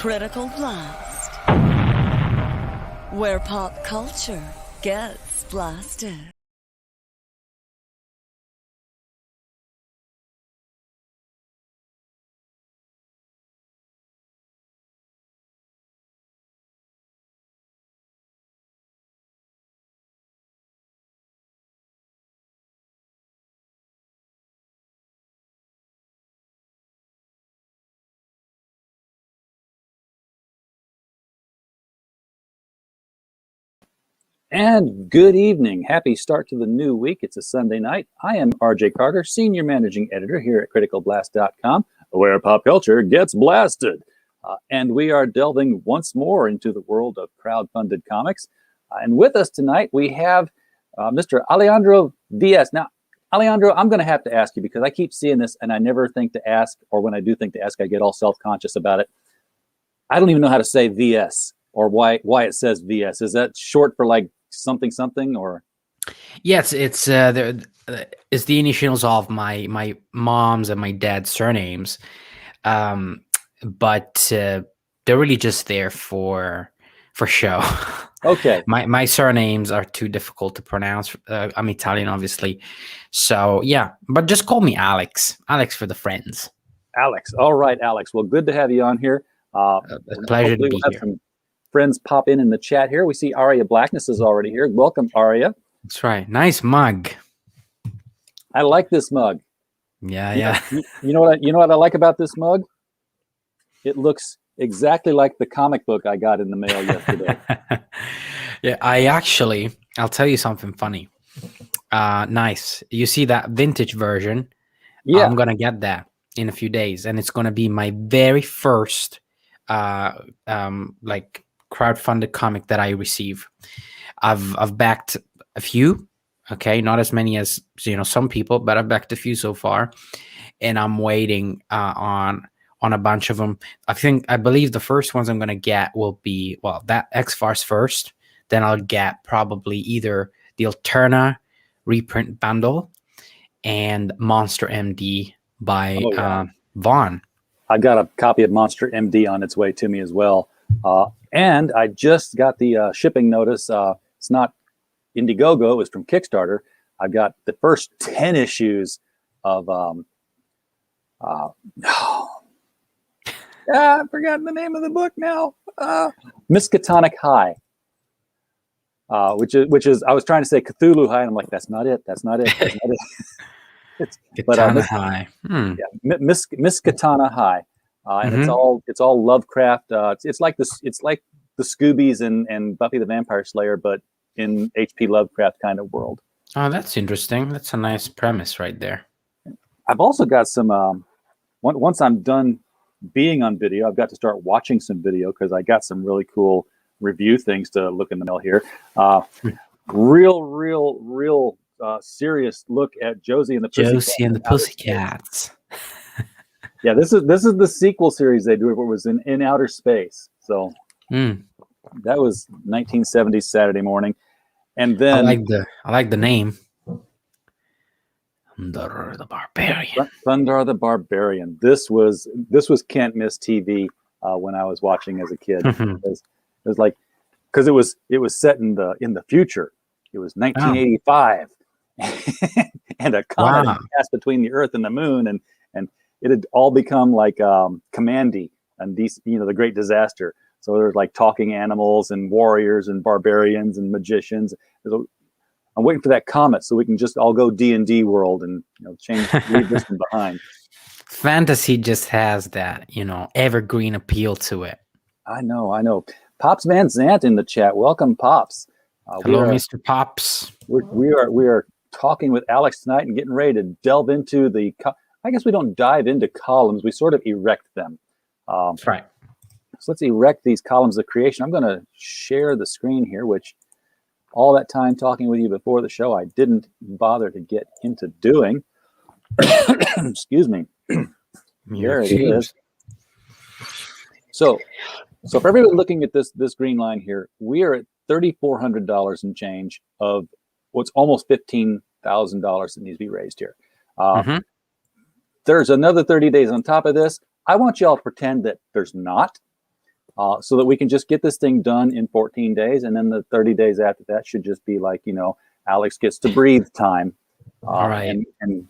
Critical Blast, where pop culture gets blasted. And good evening. Happy start to the new week. It's a Sunday night. I am RJ Carter, Senior Managing Editor here at criticalblast.com, where pop culture gets blasted. And we are delving once more into the world of crowd-funded comics. And with us tonight, we have Mr. Aleandro Diaz. Now, Aleandro, I'm going to have to ask you because I keep seeing this and I never think to ask, or when I do think to ask, I get all self-conscious about it. I don't even know how to say VS or why it says VS. Is that short for like something or? Yes, it's the initials of my mom's and my dad's surnames, but they're really just there for show. Okay. My surnames are too difficult to pronounce. I'm Italian, obviously, so yeah. But just call me Alex. Alex for the friends. Alex. All right, Alex. Well, good to have you on here. A pleasure to be we'll have here. some friends pop in the chat here. We see Aria Blackness is already here. Welcome, Aria. That's right. Nice mug. I like this mug. Yeah. You know what I like about this mug? It looks exactly like the comic book I got in the mail yesterday. Yeah, I'll tell you something funny. Nice. You see that vintage version? Yeah. I'm gonna get that in a few days, and it's gonna be my very first like crowdfunded comic that I receive. I've backed a few, okay, not as many as some people, but I've backed a few so far, and I'm waiting on a bunch of them. I believe the first ones I'm gonna get will be that X-Force first, then I'll get probably either the Alterna reprint bundle and Monster MD by Vaughn. I got a copy of Monster MD on its way to me as well. And I just got the shipping notice. It's not Indiegogo, it was from Kickstarter. I've got the first 10 issues of I forgot the name of the book now. Miskatonic High. Which is I was trying to say Cthulhu High, and I'm like, that's not it. Katana High. Yeah, Miskatana High. And it's all Lovecraft. It's like the Scoobies and Buffy the Vampire Slayer, but in H.P. Lovecraft kind of world. Oh, that's interesting. That's a nice premise right there. I've also got some. Once I'm done being on video, I've got to start watching some video because I got some really cool review things to look in the mail here. Real serious look at Josie and the Pussycats. Yeah, this is the sequel series they do. It was in outer space. So that was 1970s Saturday morning, and then I like the name. Thundar the Barbarian. Thundar the Barbarian. This was can't miss TV when I was watching as a kid. It was like because it was set in the future. It was 1985, and a comet had passed between the Earth and the Moon, and it had all become like Commandy and these, the Great Disaster. So there's like talking animals and warriors and barbarians and magicians. I'm waiting for that comet so we can just all go D&D world and leave this one behind. Fantasy just has that evergreen appeal to it. I know. Pops Van Zant in the chat. Welcome, Pops. Hello, Mr. Pops. We are talking with Alex tonight and getting ready to delve into the. I guess we don't dive into columns. We sort of erect them. That's right. So let's erect these columns of creation. I'm going to share the screen here, which all that time talking with you before the show, I didn't bother to get into doing. Excuse me. There it is. So for everyone looking at this green line here, we are at $3,400 and change of what's almost $15,000 that needs to be raised here. There's another 30 days on top of this. I want you all to pretend that there's not. so that we can just get this thing done in 14 days. And then the 30 days after that should just be like, Alex gets to breathe time, Right. and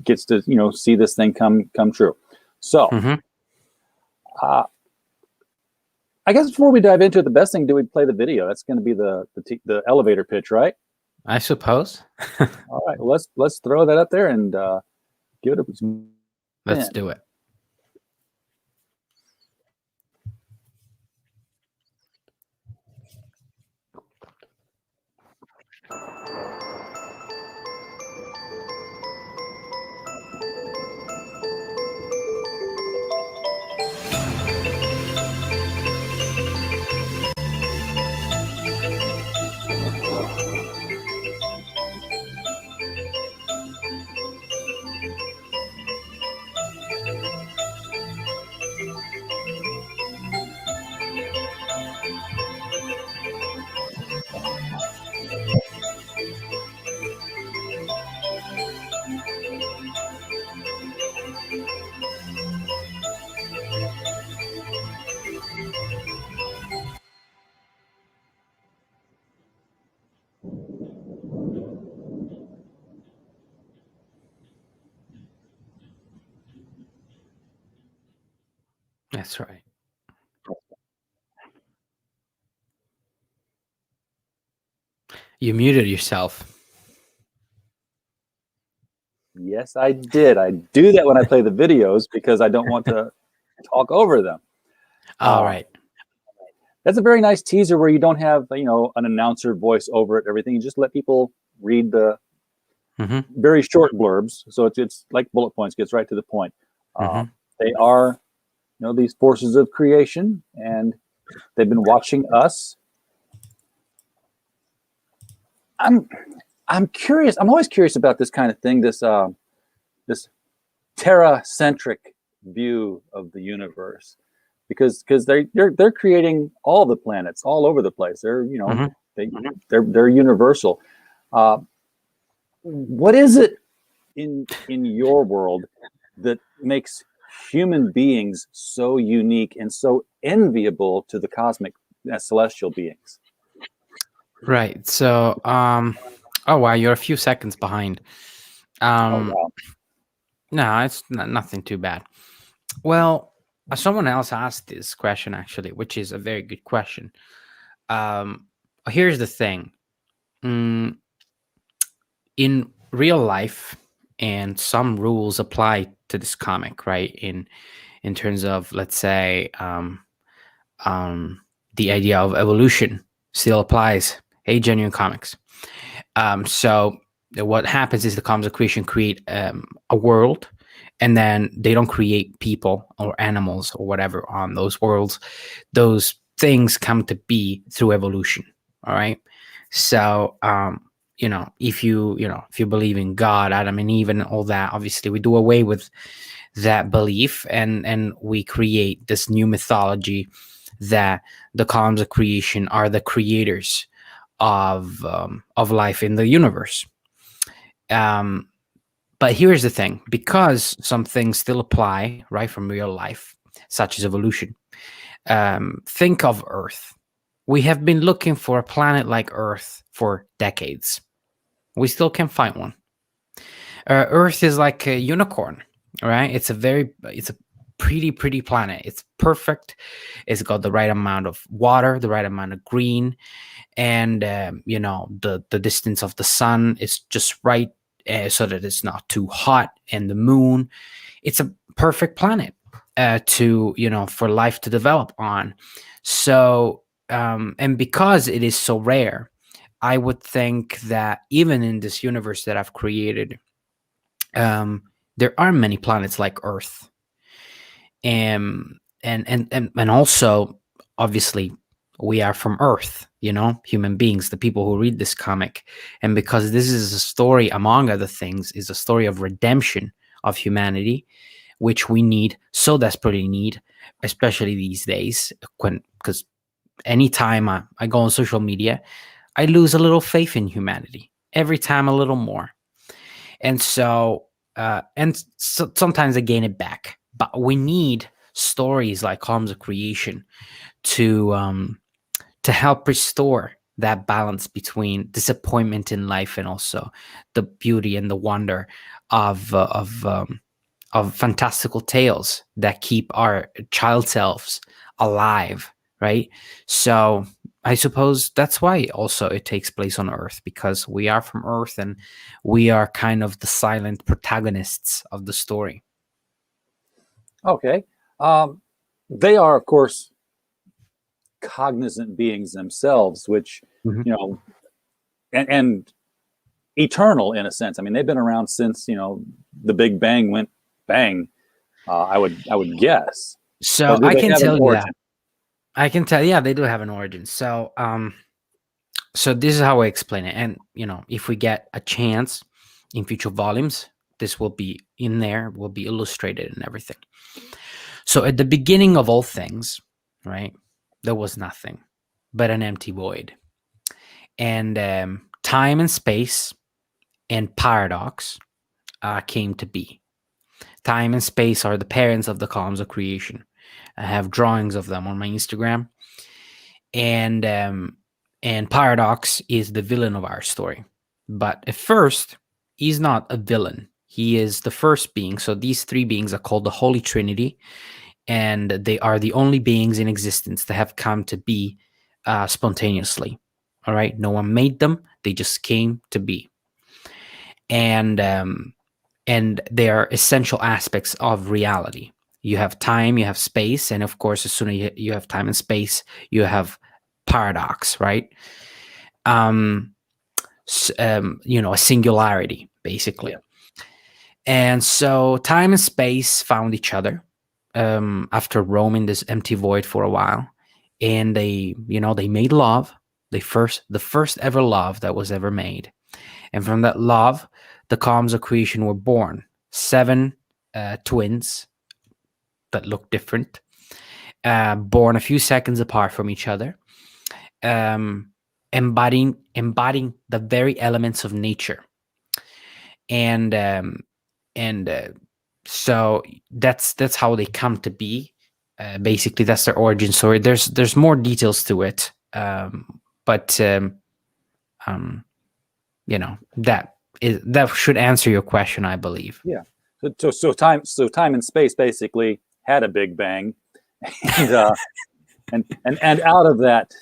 gets to, see this thing come true. So, Hmm. uh, I guess before we dive into it, the best thing, do we play the video? That's going to be the elevator pitch, right? I suppose. All right, well, let's throw that up there and give it a Let's spin. do it. That's right. You muted yourself. Yes, I did. I do that when I play the videos because I don't want to talk over them. All Uh, right. that's a very nice teaser where you don't have, an announcer voice over it, everything. You just let people read the Hmm. very short blurbs. So it's like bullet points, gets right to the point. Hmm. They are, these forces of creation, and they've been watching us. I'm curious. I'm always curious about this kind of thing. This Terra-centric view of the universe, because they're creating all the planets all over the place. They're Hmm. they're universal. Uh, what is it in your world that makes human beings so unique and so enviable to the cosmic celestial beings? Right. So, oh wow, you're a few seconds behind. Oh Um, wow! no, it's nothing too bad. Well, someone else asked this question actually, which is a very good question. Um, Here's the thing. Mm, in real life, and some rules apply to this comic, right? In terms of, let's say, um, the idea of evolution still applies. Hey, genuine comics. So what happens is the comics of creation create a world, and then they don't create people or animals or whatever on those worlds. Those things come to be through evolution. All right. So if you believe in God, Adam and Eve, and all that, obviously we do away with that belief, and we create this new mythology that the columns of creation are the creators of life in the universe. Um, but here's the thing: because some things still apply, right, from real life, such as evolution. Think of Earth. We have been looking for a planet like Earth for decades. We still can't find one. Earth is like a unicorn, right? It's a pretty planet. It's perfect. It's got the right amount of water, the right amount of green, and the distance of the sun is just right, so that it's not too hot. And the moon, it's a perfect planet to for life to develop on. So and because it is so rare, I would think that even in this universe that I've created, um, there are many planets like Earth, and also, obviously, we are from Earth, human beings, the people who read this comic. And because this is a story, among other things, is a story of redemption of humanity, which we need, so desperately need, especially these days, because anytime I go on social media, I lose a little faith in humanity, every time a little more. And sometimes I gain it back, but we need stories like Columns of Creation to help restore that balance between disappointment in life and also the beauty and the wonder of fantastical tales that keep our child selves alive, right? So I suppose that's why also it takes place on Earth, because we are from Earth and we are kind of the silent protagonists of the story. Okay. They are, of course, cognizant beings themselves, which, Mhm. you know, and eternal in a sense. I mean, they've been around since, the Big Bang went bang. I would guess. Or So do I they can have an tell you that. origin? I can tell, yeah, they do have an origin. So this is how I explain it. And if we get a chance in future volumes, this will be in there, will be illustrated and everything. So at the beginning of all things, right, there was nothing but an empty void. And time and space and paradox came to be. Time and space are the parents of the columns of creation. I have drawings of them on my Instagram. And Paradox is the villain of our story. But at first, he's not a villain. He is the first being. So these three beings are called the Holy Trinity, and they are the only beings in existence that have come to be spontaneously. All right, no one made them; they just came to be, and they are essential aspects of reality. You have time, you have space, and of course, as soon as you have time and space, you have paradox, right? A singularity, basically. Yeah. And so time and space found each other after roaming this empty void for a while, and they made love. The first ever love that was ever made, and from that love, the columns of creation were born. 7 twins that look different, born a few seconds apart from each other, embodying the very elements of nature, and so that's how they come to be. Basically, that's their origin story. There's more details to it, but that should answer your question, I believe. Yeah. So time and space basically had a Big Bang, and out of that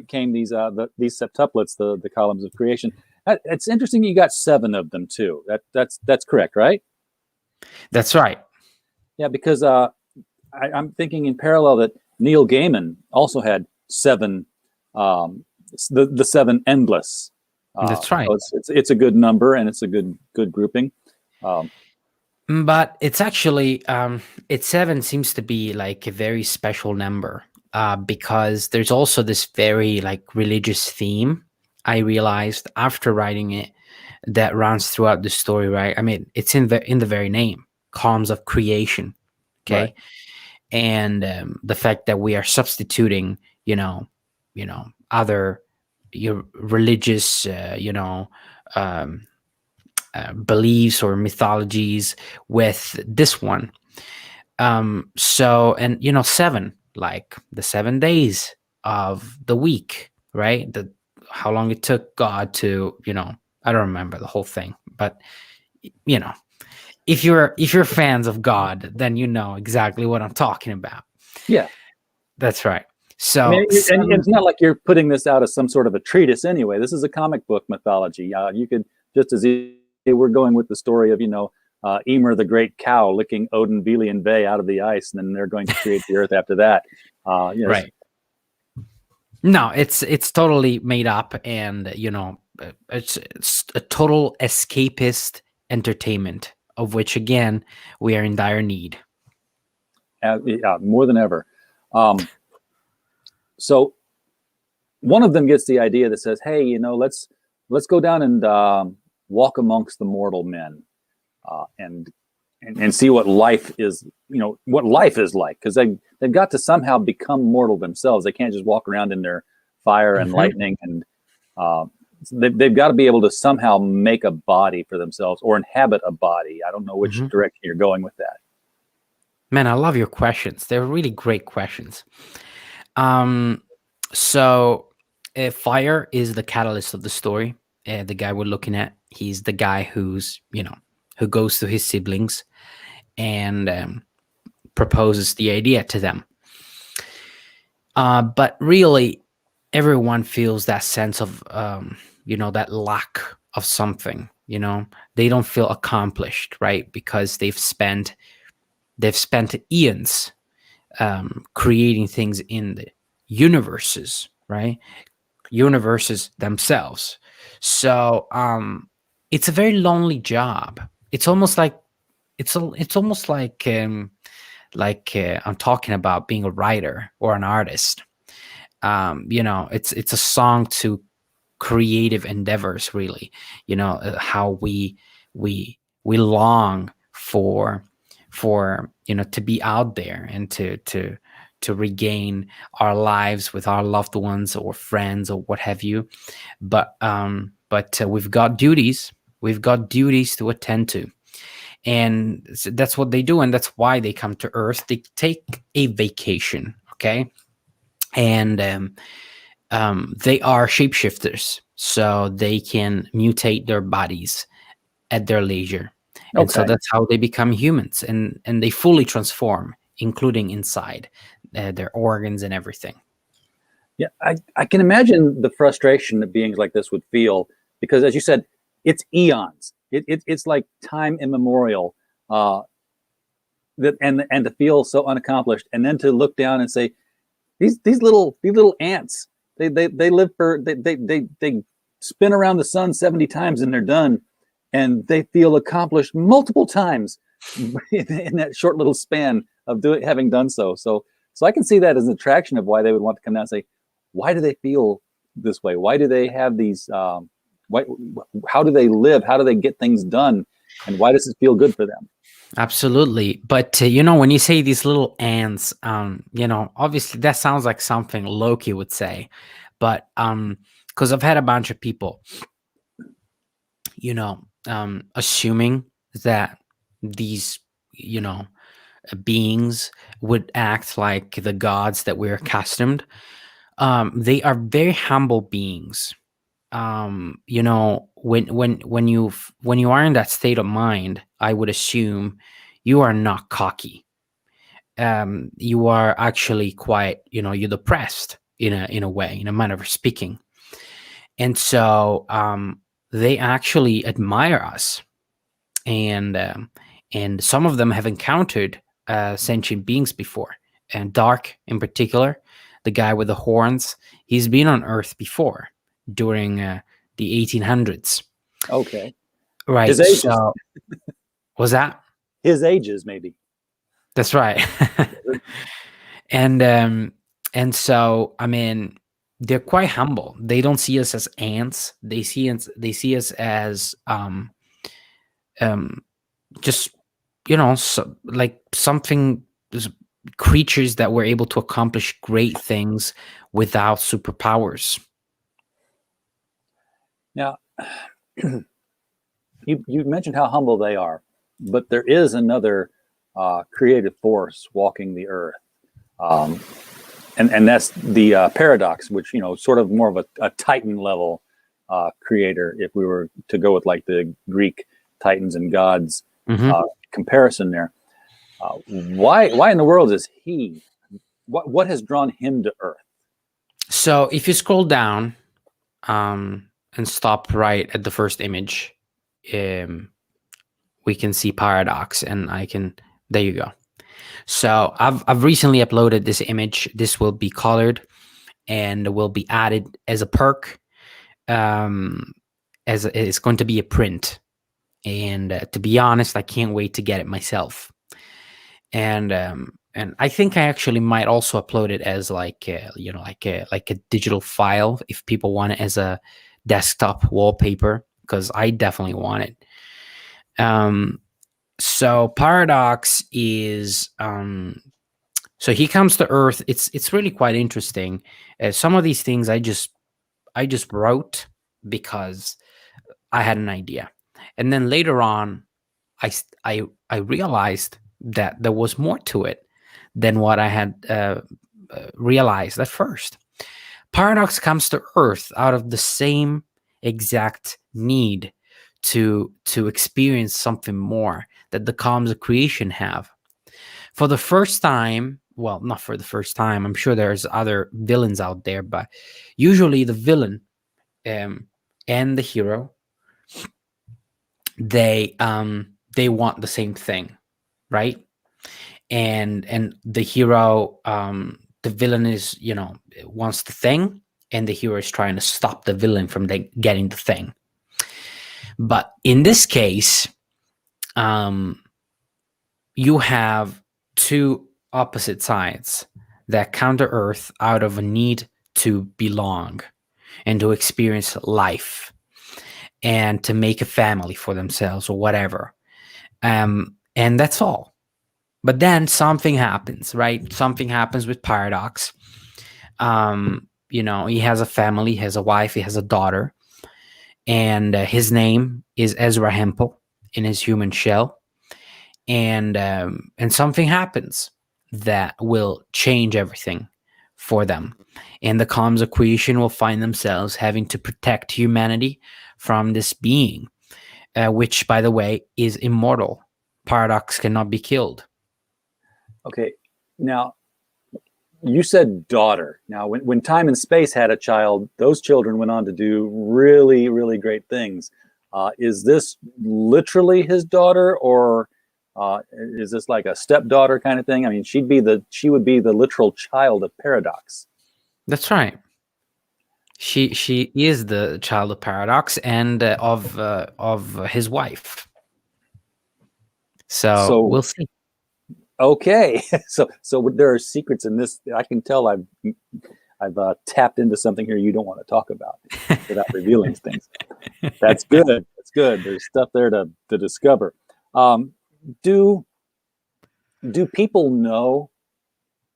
came these septuplets, the columns of creation. It's interesting you got 7 of them too. That's correct, right? That's right. Yeah, because I'm thinking in parallel that Neil Gaiman also had 7, the 7 endless. That's right. So it's a good number, and it's a good grouping. But it's actually 7 seems to be like a very special number, because there's also this very like religious theme I realized after writing it that runs throughout the story, right? I mean, it's in the very name, columns of creation, okay? Right. And the fact that we are substituting, other your religious, beliefs or mythologies with this one. So, and 7, like the 7 days of the week, right? How long it took God to, I don't remember the whole thing, but if you're fans of God, then you know exactly what I'm talking about. Yeah. That's right. I So mean, and it's not like you're putting this out as some sort of a treatise anyway. This is a comic book mythology. You could just as easily, we're going with the story of, Ymir the great cow licking Odin, Vili, and Ve out of the ice, and then they're going to create the earth after that. Right. No, it's totally made up, and it's a total escapist entertainment, of which again we are in dire need. More than ever. So one of them gets the idea that says, "Hey, let's go down and walk amongst the mortal men, and see what life is. What life is like, because they've got to somehow become mortal themselves. They can't just walk around in their fire and lightning, and they've got to be able to somehow make a body for themselves or inhabit a body. I don't know which direction you're going with that." Man, I love your questions. They're really great questions. So fire is the catalyst of the story. The guy we're looking at, he's the guy who goes to his siblings and proposes the idea to them. But really, everyone feels that sense of that lack of something. They don't feel accomplished, right? Because they've spent eons creating things in the universes, right? Universes themselves. So it's a very lonely job. It's almost like it's almost like I'm talking about being a writer or an artist. It's a song to creative endeavors, really. How we long for to be out there and to regain our lives with our loved ones or friends or what have you. But we've got duties. We've got duties to attend to, and that's what they do, and that's why they come to Earth. They take a vacation, okay, and they are shapeshifters, so they can mutate their bodies at their leisure, and so Okay. that's how they become humans, and they fully transform, including inside their organs and everything. Yeah, I can imagine the frustration that beings like this would feel because, as you said, it's eons. It's like time immemorial. And to feel so unaccomplished, and then to look down and say, these little ants, they live for they spin around the sun 70 times and they're done, and they feel accomplished multiple times in that short little span of having done so. So I can see that as an attraction of why they would want to come down and say, why do they feel this way? Why do they have these? How do they live? How do they get things done? And why does it feel good for them? Absolutely. But when you say these little ants, obviously that sounds like something Loki would say. But because I've had a bunch of people, assuming that these, beings would act like the gods that we're accustomed. They are very humble beings. When you are in that state of mind, I would assume you are not cocky. You are actually quite, you're depressed in a way, in a manner of speaking. And so they actually admire us, and some of them have encountered sentient beings before, and Dark in particular, the guy with the horns, he's been on Earth before during the 1800s. Okay. Right. His ages. So was that? His ages, maybe. That's right. And so, I mean, they're quite humble. They don't see us as ants. They see us as just like something, creatures that were able to accomplish great things without superpowers. Now, you mentioned how humble they are, but there is another creative force walking the earth, and that's the paradox, which sort of more of a Titan level creator, if we were to go with like the Greek Titans and gods comparison there. Why in the world is he? What has drawn him to Earth? So if you scroll down and stop right at the first image, we can see paradox, and there you go. So I've recently uploaded this image. This will be colored and will be added as a perk. It's going to be a print, and to be honest, I can't wait to get it myself. And I think I actually might also upload it as like a digital file if people want it as a desktop wallpaper, because I definitely want it. So Paradox is so he comes to Earth. It's really quite interesting. Some of these things I just wrote because I had an idea, and then later on, I realized that there was more to it than what I had realized at first. Paradox comes to Earth out of the same exact need to experience something more that the columns of creation have. For the first time, well, not for the first time, I'm sure there's other villains out there, but usually the villain and the hero, they want the same thing, right? And the hero, the villain is, wants the thing, and the hero is trying to stop the villain from getting the thing. But in this case, you have two opposite sides that come to Earth out of a need to belong and to experience life and to make a family for themselves or whatever. And that's all. But then something happens, right? Something happens with Paradox. He has a family, he has a wife, he has a daughter, and his name is Ezra Hempel in his human shell. And something happens that will change everything for them. And the columns of creation will find themselves having to protect humanity from this being, which, by the way, is immortal. Paradox cannot be killed. Okay, now you said daughter. Now, when Time and Space had a child, those children went on to do really, really great things. Is this literally his daughter, or is this like a stepdaughter kind of thing? I mean, she would be the literal child of Paradox. That's right. She is the child of Paradox and of his wife. So we'll see. Okay, so there are secrets in this. I can tell I've tapped into something here you don't want to talk about without revealing things. That's good. That's good. There's stuff there to discover. Do people know?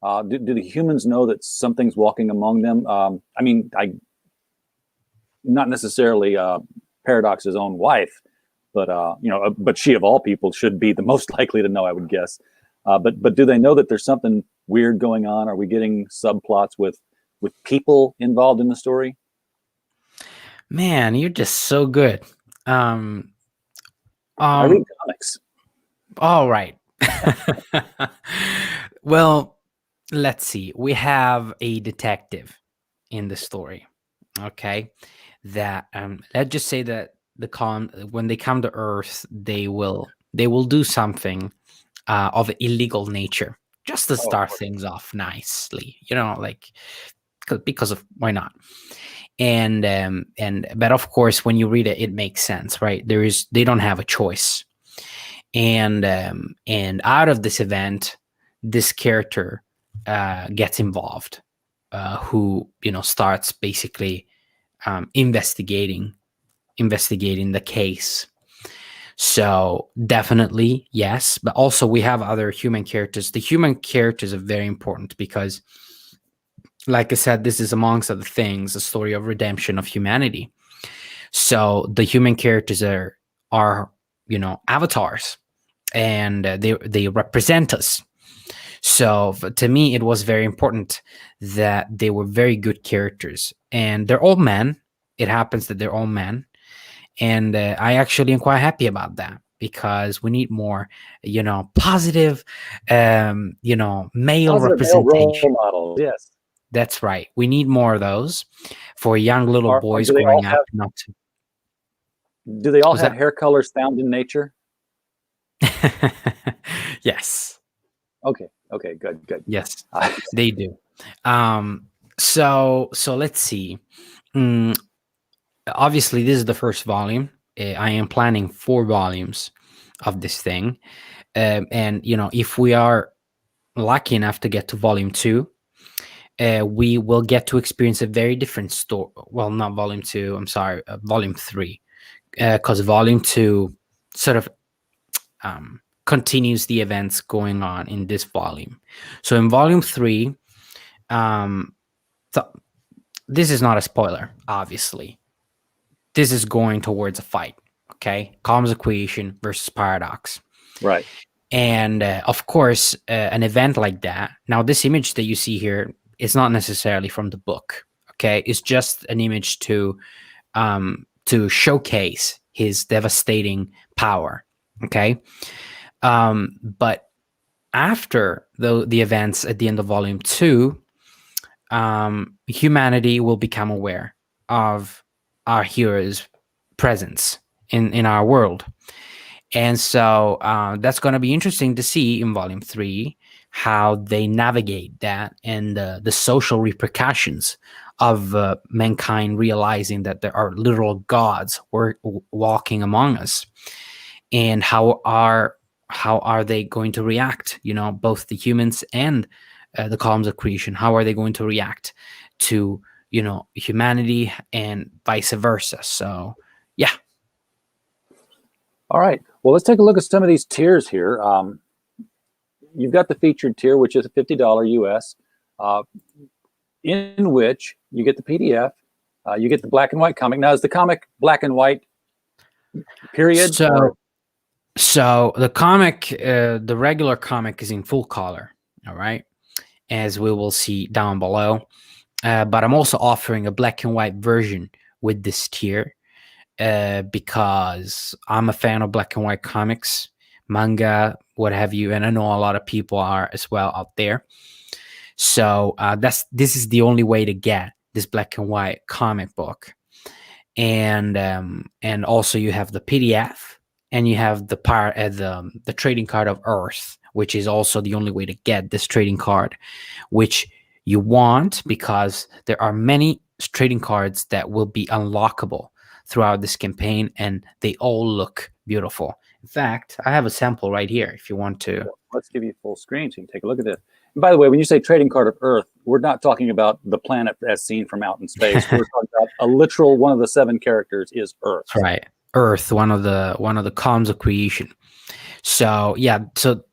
Do the humans know that something's walking among them? I mean, not necessarily Paradox's own wife, but but she of all people should be the most likely to know, I would guess. But do they know that there's something weird going on? Are we getting subplots with people involved in the story? Man, you're just so good. I read comics. All right. Well, let's see. We have a detective in the story. Okay, that let's just say that when they come to Earth, they will do something of illegal nature, just to start things off nicely, like because of why not. And but of course, when you read it, it makes sense, right? They don't have a choice. And out of this event, this character gets involved, who starts basically investigating the case. So definitely yes, but also we have other human characters. The human characters are very important because, like I said, this is amongst other things a story of redemption of humanity. So the human characters are avatars, and they represent us. So to me, it was very important that they were very good characters, and they're all men. It happens that they're all men. And I actually am quite happy about that, because we need more, positive, male representation. Role models, yes. That's right. We need more of those for young little boys growing up. Do they all have hair colors found in nature? Yes. Okay. Good. Yes, they do. So let's see. Obviously, this is the first volume. I am planning 4 volumes of this thing. And, if we are lucky enough to get to volume 2, we will get to experience a very different story. Well, not volume 2, I'm sorry, volume 3. Because volume 2 sort of continues the events going on in this volume. So in volume 3, this is not a spoiler, obviously. This is going towards a fight, okay? Columns of creation versus Paradox. Right. And of course, an event like that. Now, this image that you see here, not necessarily from the book. Okay, it's just an image to showcase his devastating power. Okay, but after the events at the end of volume 2, humanity will become aware of our hero's presence in our world. And so that's going to be interesting to see in volume 3 how they navigate that and the social repercussions of mankind realizing that there are literal gods walking among us, and how are they going to react, both the humans and the columns of creation. How are they going to react to humanity and vice versa? So yeah. All right. Well, let's take a look at some of these tiers here. You've got the featured tier, which is $50 US, in which you get the PDF, you get the black and white comic. Now, is the comic black and white, period? So the comic, the regular comic is in full color, all right, as we will see down below. But I'm also offering a black and white version with this tier because I'm a fan of black and white comics, manga, what have you, and I know a lot of people are as well out there. So this is the only way to get this black and white comic book, and also you have the PDF, and you have the trading card of Earth, which is also the only way to get this trading card, which you want because there are many trading cards that will be unlockable throughout this campaign, and they all look beautiful. In fact, I have a sample right here if you want to. Let's give you full screen so you can take a look at this. And by the way, when you say trading card of Earth, we're not talking about the planet as seen from out in space. We're talking about a literal one of the 7 characters is Earth. That's right. Earth, one of the columns of creation. So yeah, so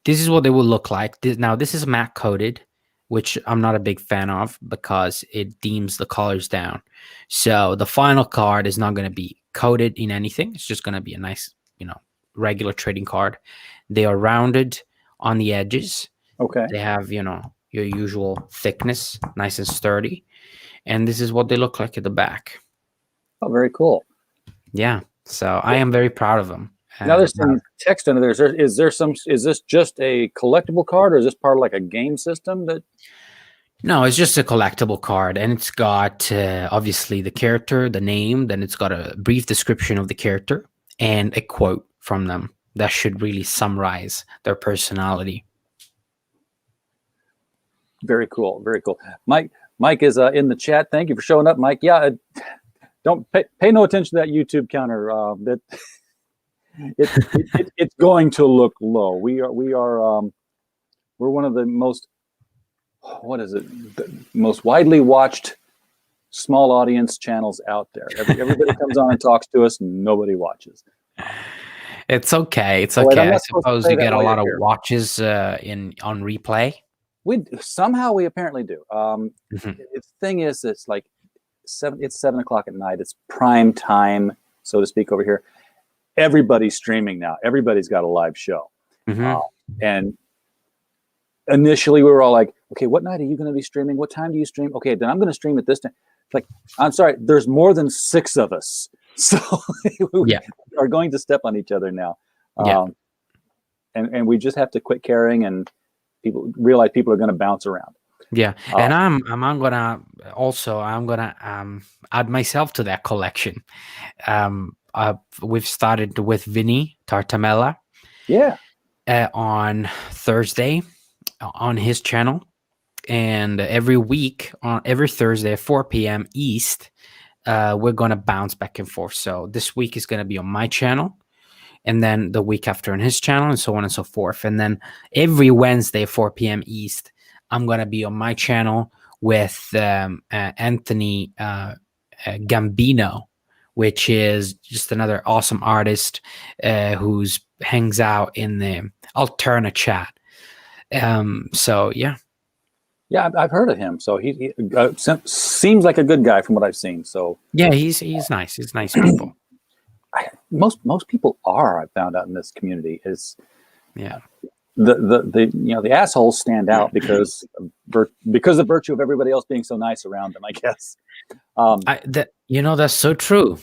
this is what they will look like. Now this is matte coded, which I'm not a big fan of because it deems the colors down. So the final card is not going to be coded in anything. It's just going to be a nice, regular trading card. They are rounded on the edges. Okay. They have, your usual thickness, nice and sturdy. And this is what they look like at the back. Oh, very cool. Yeah. So I am very proud of them. Now there's some text under there. Is this just a collectible card, or is this part of like a game system that? No, it's just a collectible card, and it's got obviously the character, the name, then it's got a brief description of the character and a quote from them that should really summarize their personality. Very cool. Very cool. Mike is in the chat. Thank you for showing up, Mike. Yeah, don't pay no attention to that YouTube counter. That it's going to look low. We're one of the most, the most widely watched small audience channels out there. Everybody comes on and talks to us. Nobody watches. It's okay. It's okay. I suppose you get a lot of here. watches on replay. We apparently do. The thing is, it's like 7 o'clock at night. It's prime time, so to speak, over here. Everybody's streaming now. Everybody's got a live show. And initially we were all like, okay, what night are you going to be streaming? What time do you stream? Okay, then I'm going to stream at this time. It's like, I'm sorry, there's more than 6 of us. So we are going to step on each other now. And we just have to quit caring and realize people are going to bounce around. Yeah. And I'm gonna add myself to that collection. We've started with Vinny Tartamella. Yeah. On Thursday on his channel, and every week on every Thursday at 4 p.m. East, we're gonna bounce back and forth. So this week is gonna be on my channel, and then the week after on his channel, and so on and so forth. And then every Wednesday at 4 p.m. East, I'm gonna be on my channel with Anthony Gambino, which is just another awesome artist who's hangs out in the Alterna chat. So yeah, I've heard of him. So he seems like a good guy from what I've seen. So yeah, he's nice. He's nice people. Most people are. I found out in this community is the assholes stand out because of the virtue of everybody else being so nice around them, I guess. That's so true.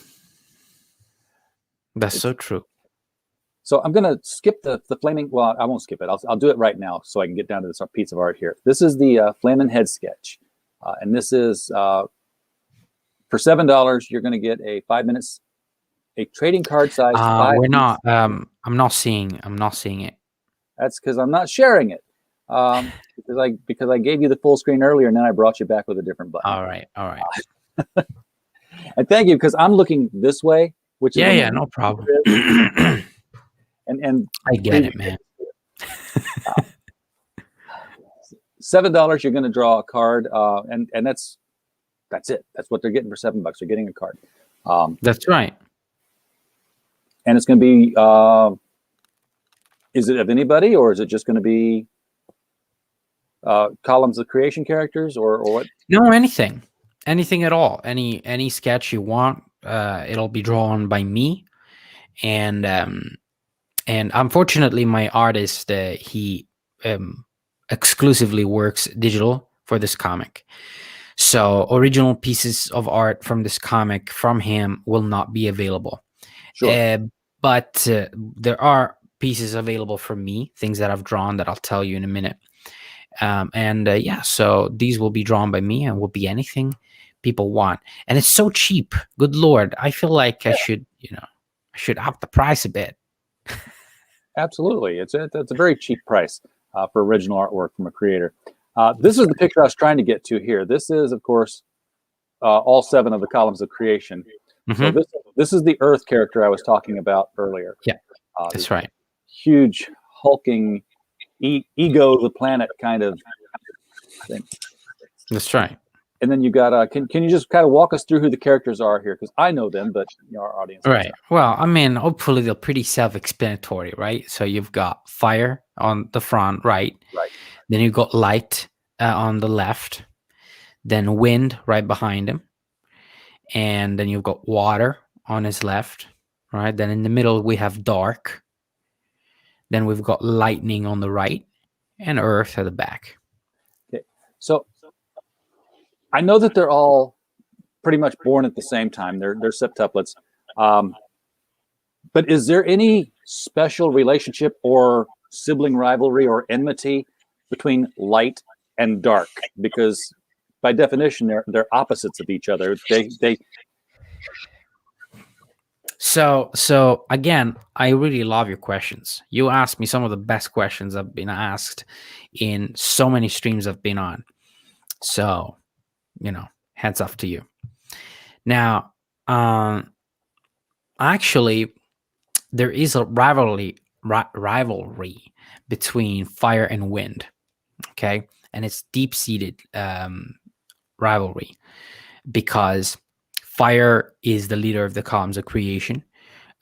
That's so true. So I'm going to skip the flaming. Well, I won't skip it. I'll do it right now so I can get down to this piece of art here. This is the flaming head sketch, and this is for $7. You're going to get a 5 minutes, a trading card size. We're not. I'm not seeing it. That's because I'm not sharing it. Because I gave you the full screen earlier, and then I brought you back with a different button. All right. And thank you, because I'm looking this way, which is no problem. and I get it, man. $7, you're going to draw a card, and that's it. That's what they're getting for $7. They're getting a card. That's right. And it's going to be. Is it of anybody, or is it just going to be columns of creation characters, or what? No, anything at all. Any sketch you want, it'll be drawn by me, and unfortunately, my artist he exclusively works digital for this comic, so original pieces of art from this comic from him will not be available. Sure. But there are pieces available from me, things that I've drawn that I'll tell you in a minute. So these will be drawn by me and will be anything people want. And it's so cheap. Good Lord. I feel like I should up the price a bit. Absolutely. It's a very cheap price for original artwork from a creator. This is the picture I was trying to get to here. This is, of course, all 7 of the columns of creation. Mm-hmm. So this is the Earth character I was talking about earlier. Yeah, that's right. Huge, hulking, ego of the planet kind of thing. That's right. And then you got can you just kind of walk us through who the characters are here? Because I know them, but our audience. Right. Well, I mean, hopefully they're pretty self-explanatory, right? So you've got fire on the front, right? Right. Then you've got light on the left. Then wind right behind him. And then you've got water on his left, right? Then in the middle, we have dark. Then we've got lightning on the right and earth at the back. Okay. So I know that they're all pretty much born at the same time. They're septuplets. But is there any special relationship or sibling rivalry or enmity between light and dark? Because by definition, they're opposites of each other. They. So again, I really love your questions. You asked me some of the best questions I've been asked in so many streams I've been on. So, hats off to you. Now, actually, there is a rivalry between fire and wind. Okay, and it's deep-seated rivalry because fire is the leader of the columns of creation.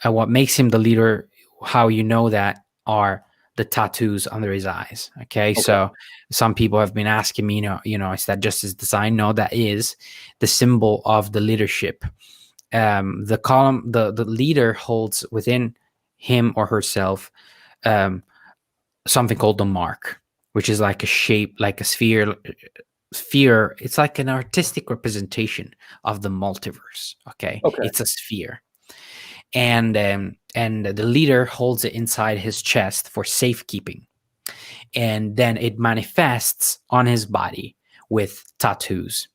What makes him the leader, how you know that, are the tattoos under his eyes. Okay, so some people have been asking me, is that just his design? No, that is the symbol of the leadership. The column, the leader holds within him or herself something called the mark, which is like a shape, like a sphere. It's like an artistic representation of the multiverse. Okay. It's a sphere, and the leader holds it inside his chest for safekeeping, and then it manifests on his body with tattoos.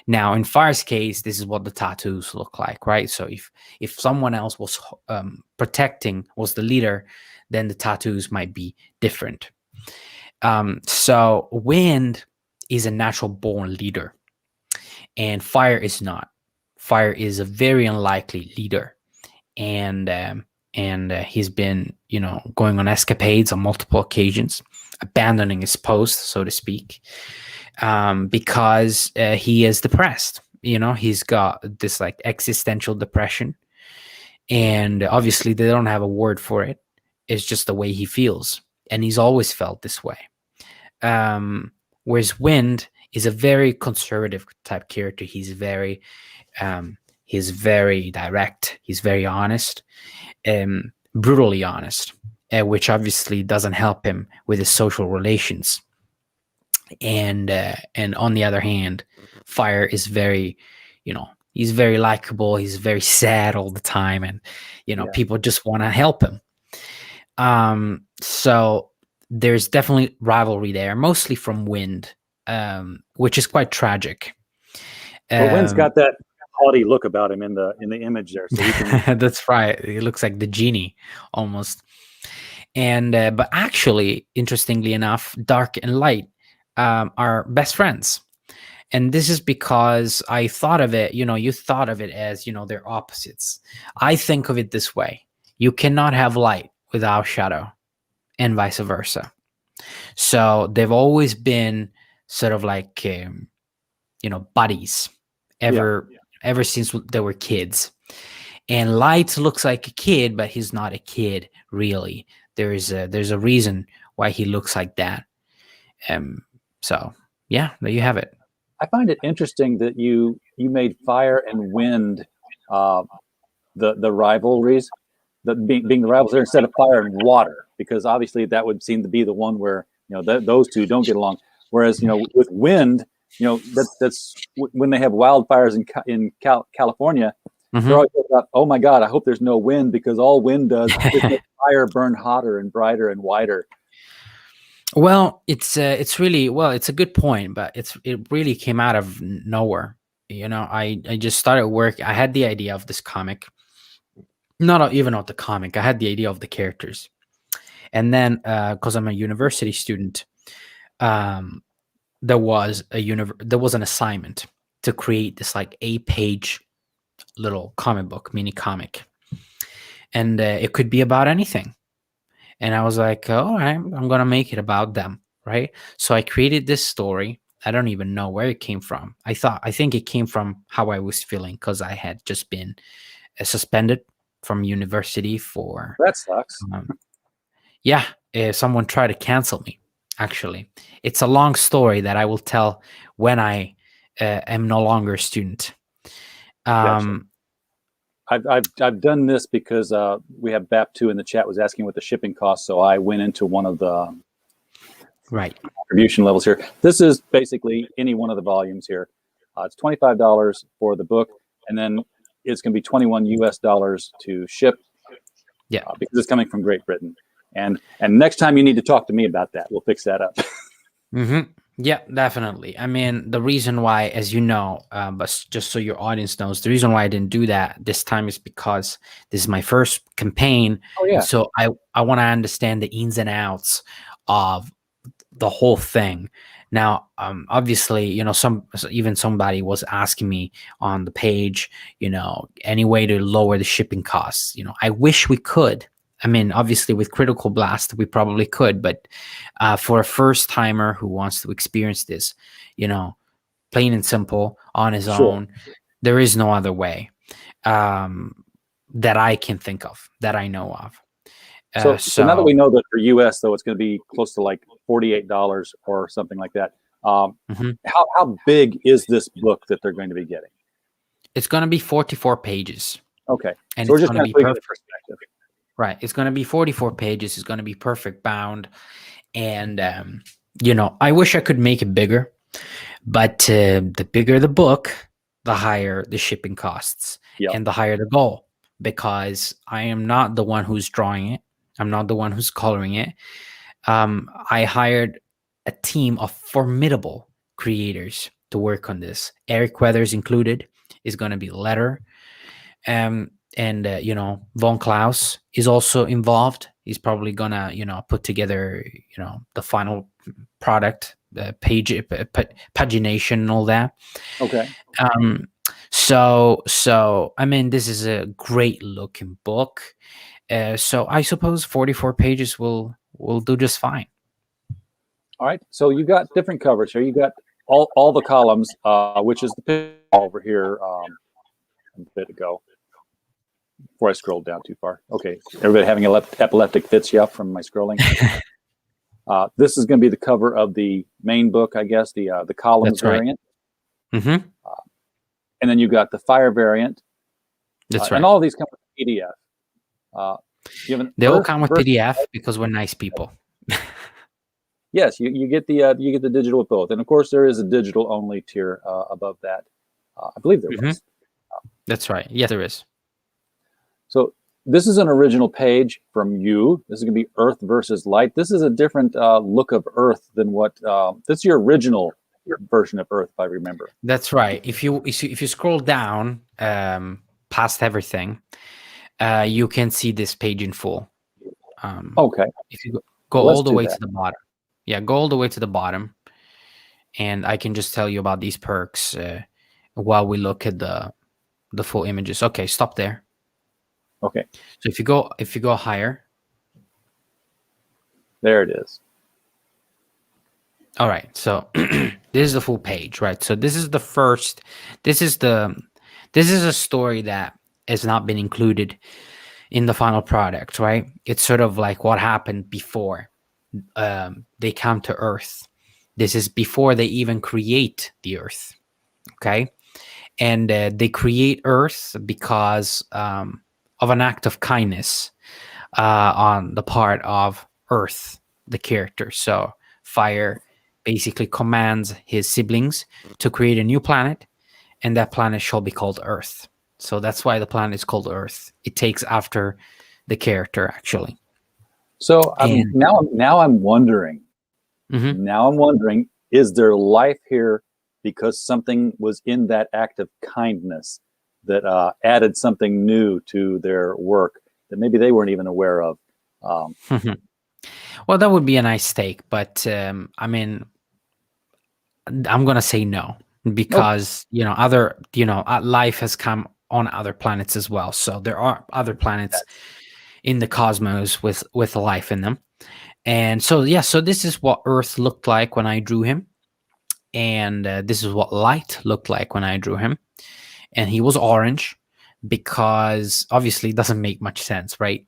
Now, in Fire's case, this is what the tattoos look like, right? So if someone else was was the leader, then the tattoos might be different. So wind is a natural born leader, and fire is not. Fire is a very unlikely leader, and he's been going on escapades on multiple occasions, abandoning his post, so to speak, because he is depressed. He's got this like existential depression, and obviously they don't have a word for it. It's just the way he feels, and he's always felt this way. Whereas Wind is a very conservative type character. He's very direct. He's very honest, brutally honest. which obviously doesn't help him with his social relations. And on the other hand, Fire is very, he's very likable. He's very sad all the time, and Yeah. people just want to help him. So there's definitely rivalry there, mostly from Wind, which is quite tragic. But Wynn's got that haughty look about him in the image there. So he can... That's right. He looks like the genie almost. And but actually, interestingly enough, Dark and Light are best friends. And this is because I thought of it, you thought of it as, they're opposites. I think of it this way. You cannot have light without shadow, and vice versa. So they've always been sort of like, buddies ever since they were kids. And Light looks like a kid, but he's not a kid, really. There's a reason why he looks like that. So yeah, there you have it. I find it interesting that you made Fire and Wind the rivalries, being the rivals there, instead of Fire and Water, because obviously that would seem to be the one where those two don't get along. Whereas with Wind, that's when they have wildfires in California. Mm-hmm. They're always about, oh my God, I hope there's no wind, because all wind does is make fire burn hotter and brighter and wider. Well, it's really, it's a good point, but it really came out of nowhere. I just started work. I had the idea of this comic, not even of the comic. I had the idea of the characters, and then because I'm a university student, there was an assignment to create this like 8-page little comic book, mini comic, and it could be about anything. And I was like, all right, I'm going to make it about them. Right. So I created this story. I don't even know where it came from. I think it came from how I was feeling, because I had just been suspended from university for... That sucks. Yeah. Someone tried to cancel me, actually. It's a long story that I will tell when I am no longer a student. Gotcha. I've done this because we have BAP2 in the chat was asking what the shipping costs, so I went into one of the contribution levels here. This is basically any one of the volumes here. It's $25 for the book, and then it's going to be $21 US to ship. Yeah, because it's coming from Great Britain. And next time you need to talk to me about that, we'll fix that up. Mm-hmm. Yeah, definitely. I mean, the reason why, as you know, but just so your audience knows, the reason why I didn't do that this time is because this is my first campaign. Oh, yeah. So I want to understand the ins and outs of the whole thing. Now, obviously, somebody was asking me on the page, any way to lower the shipping costs. I wish we could. I mean, obviously, with Critical Blast, we probably could, but for a first timer who wants to experience this, plain and simple on his own, there is no other way that I can think of, that I know of. So now that we know that for US, though, it's going to be close to like $48 or something like that. How big is this book that they're going to be getting? It's going to be 44 pages. Okay, and so we're just going to put it in perspective. Right. It's going to be 44 pages. It's going to be perfect bound. And, I wish I could make it bigger, but the bigger the book, the higher the shipping costs and the higher the goal, because I am not the one who's drawing it. I'm not the one who's coloring it. I hired a team of formidable creators to work on this. Eric Weathers included is going to be letter. And Von Klaus is also involved. He's probably gonna put together the final product, the pagination and all that. Okay. So I mean, this is a great looking book. So I suppose 44 pages will do just fine. All right. So you got different covers here. You got all the columns, which is the picture over here a bit ago. Before I scrolled down too far. Okay, everybody having epileptic fits from my scrolling. This is going to be the cover of the main book, I guess, the columns variant. Mm-hmm. And then you got the Fire variant. That's right. And all of these come with PDF. You have an They all Earth come with versus. PDF because we're nice people. Yes, you get the digital with both, and of course there is a digital only tier above that. I believe there Mhm. was. That's right. Yes, there is. So this is an original page from you. This is going to be Earth versus Light. This is a different look of Earth than what this is your original version of Earth, if I remember. That's right. If you scroll down past everything, you can see this page in full. Okay, If you go let's all the do way that. to the bottom, yeah, go all the way to the bottom, and I can just tell you about these perks while we look at the full images. Okay, stop there. Okay, So if you go higher, there it is. all right. So this is the full page, right? So this is the first. This is a story that has not been included in the final product, right? It's sort of like what happened before they come to Earth. This is before they even create the Earth, okay? And they create Earth because of an act of kindness on the part of Earth, the character. So Fire basically commands his siblings to create a new planet, and that planet shall be called Earth. So that's why the planet is called Earth. It takes after the character, actually. So And now I'm wondering. mhm. Now I'm wondering, is there life here because something was in that act of kindness that added something new to their work that maybe they weren't even aware of? Um, Well, that would be a nice take, but I mean, I'm gonna say no okay, because life has come on other planets as well. So there are other planets in the cosmos with life in them, and so yeah, so this is what Earth looked like when I drew him, and this is what Light looked like when I drew him, and he was orange because obviously it doesn't make much sense, right?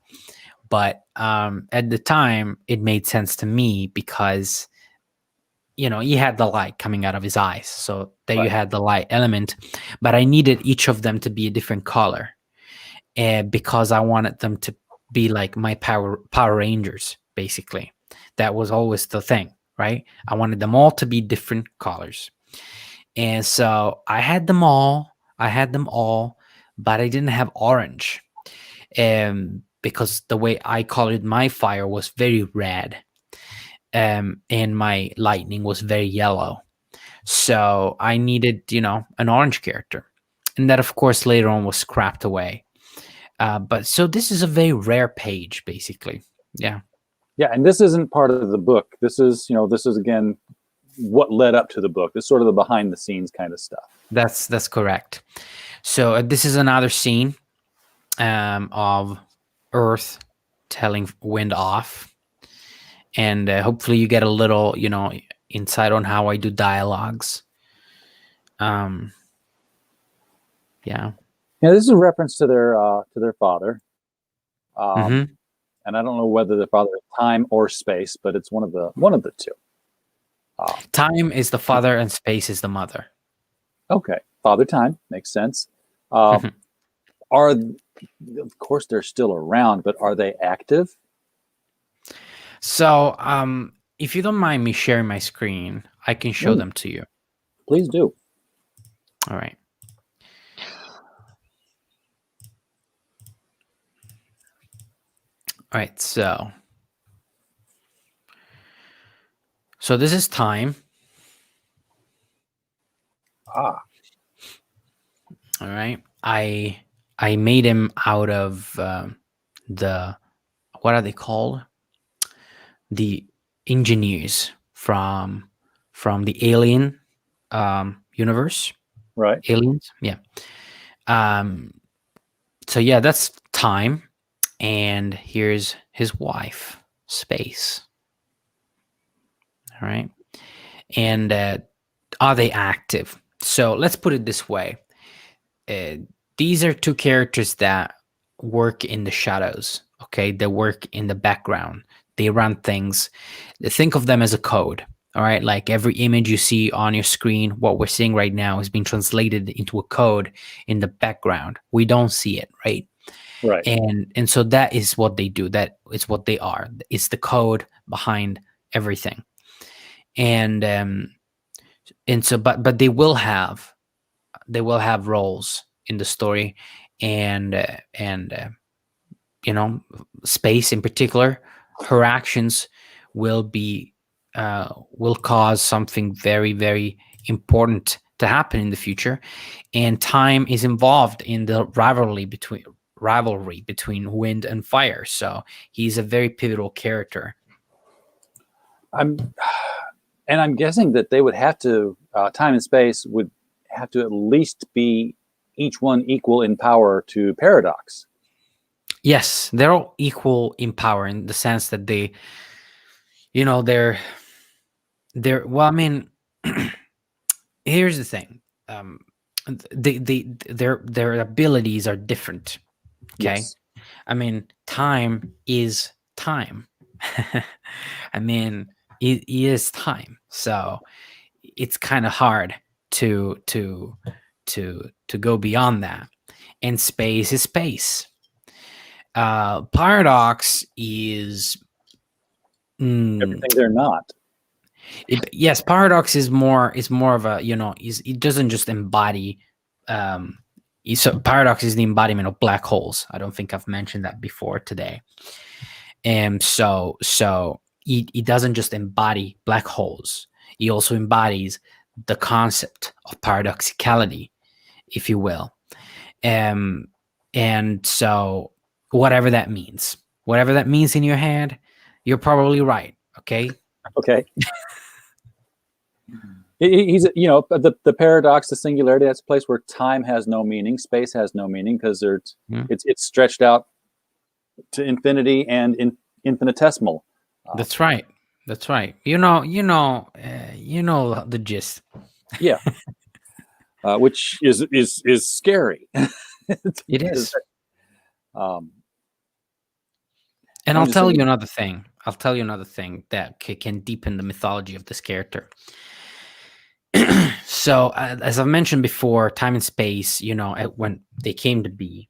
But at the time, it made sense to me because he had the light coming out of his eyes, so there you right. had the light element. But I needed each of them to be a different color, because I wanted them to be like my Power Rangers, basically. That was always the thing, right? I wanted them all to be different colors, and so I had them all, but I didn't have orange, because the way I colored my fire was very red, and my lightning was very yellow. So I needed, an orange character, and that, of course, later on was scrapped away. But so this is a very rare page, basically. Yeah, Yeah, and this isn't part of the book. This is again what led up to the book. This is sort of the behind the scenes kind of stuff. that's correct. So this is another scene of Earth telling Wind off, and hopefully you get a little, insight on how I do dialogues. Um, yeah. Yeah, this is a reference to their father. Mm-hmm. And I don't know whether the father is time or space, but it's one of the two. Time is the father and space is the mother. Okay, father time makes sense. Uh, are of course they're still around, but are they active? So, if you don't mind me sharing my screen, I can show Mm, them to you. please do. All right. All right. So this is time. Ah, All right. I made him out of the what are they called? The engineers from the Alien universe. right. Aliens. Yeah. Um. So yeah, that's time, and here's his wife, Space. All right. And are they active? So let's put it this way. Uh, these are two characters that work in the shadows. Okay. They work in the background. They run things. Think of them as a code. All right. Like every image you see on your screen, what we're seeing right now is being translated into a code in the background. We don't see it, right? Right. And so that is what they do. That is what they are. It's the code behind everything. And so but they will have roles in the story, and you know, Space in particular, her actions will be will cause something very, very important to happen in the future, and Time is involved in the rivalry between Wind and Fire. So he's a very pivotal character. I'm guessing that they would have to Time and Space would have to at least be each one equal in power to Paradox. Yes, they're all equal in power in the sense that they, you know, they're well. I mean, here's the thing. Their abilities are different. Okay. Yes. I mean, Time is time. I mean, it is time. So it's kind of hard to to go beyond that. And Space is space. Paradox is Everything they're not. yes, Paradox is more of a, it doesn't just embody so Paradox is the embodiment of black holes. I don't think I've mentioned that before today. And so he doesn't just embody black holes. He also embodies the concept of paradoxicality, if you will. And so whatever that means in your head, you're probably right. Okay. Okay. He's, the paradox, the singularity. That's a place where time has no meaning, space has no meaning, because it's stretched out to infinity and infinitesimal. That's right. That's right. You know the gist. Yeah. Which is scary. It is. Um, And I'll tell you another thing that can deepen the mythology of this character. So, as I've mentioned before, Time and Space, when they came to be,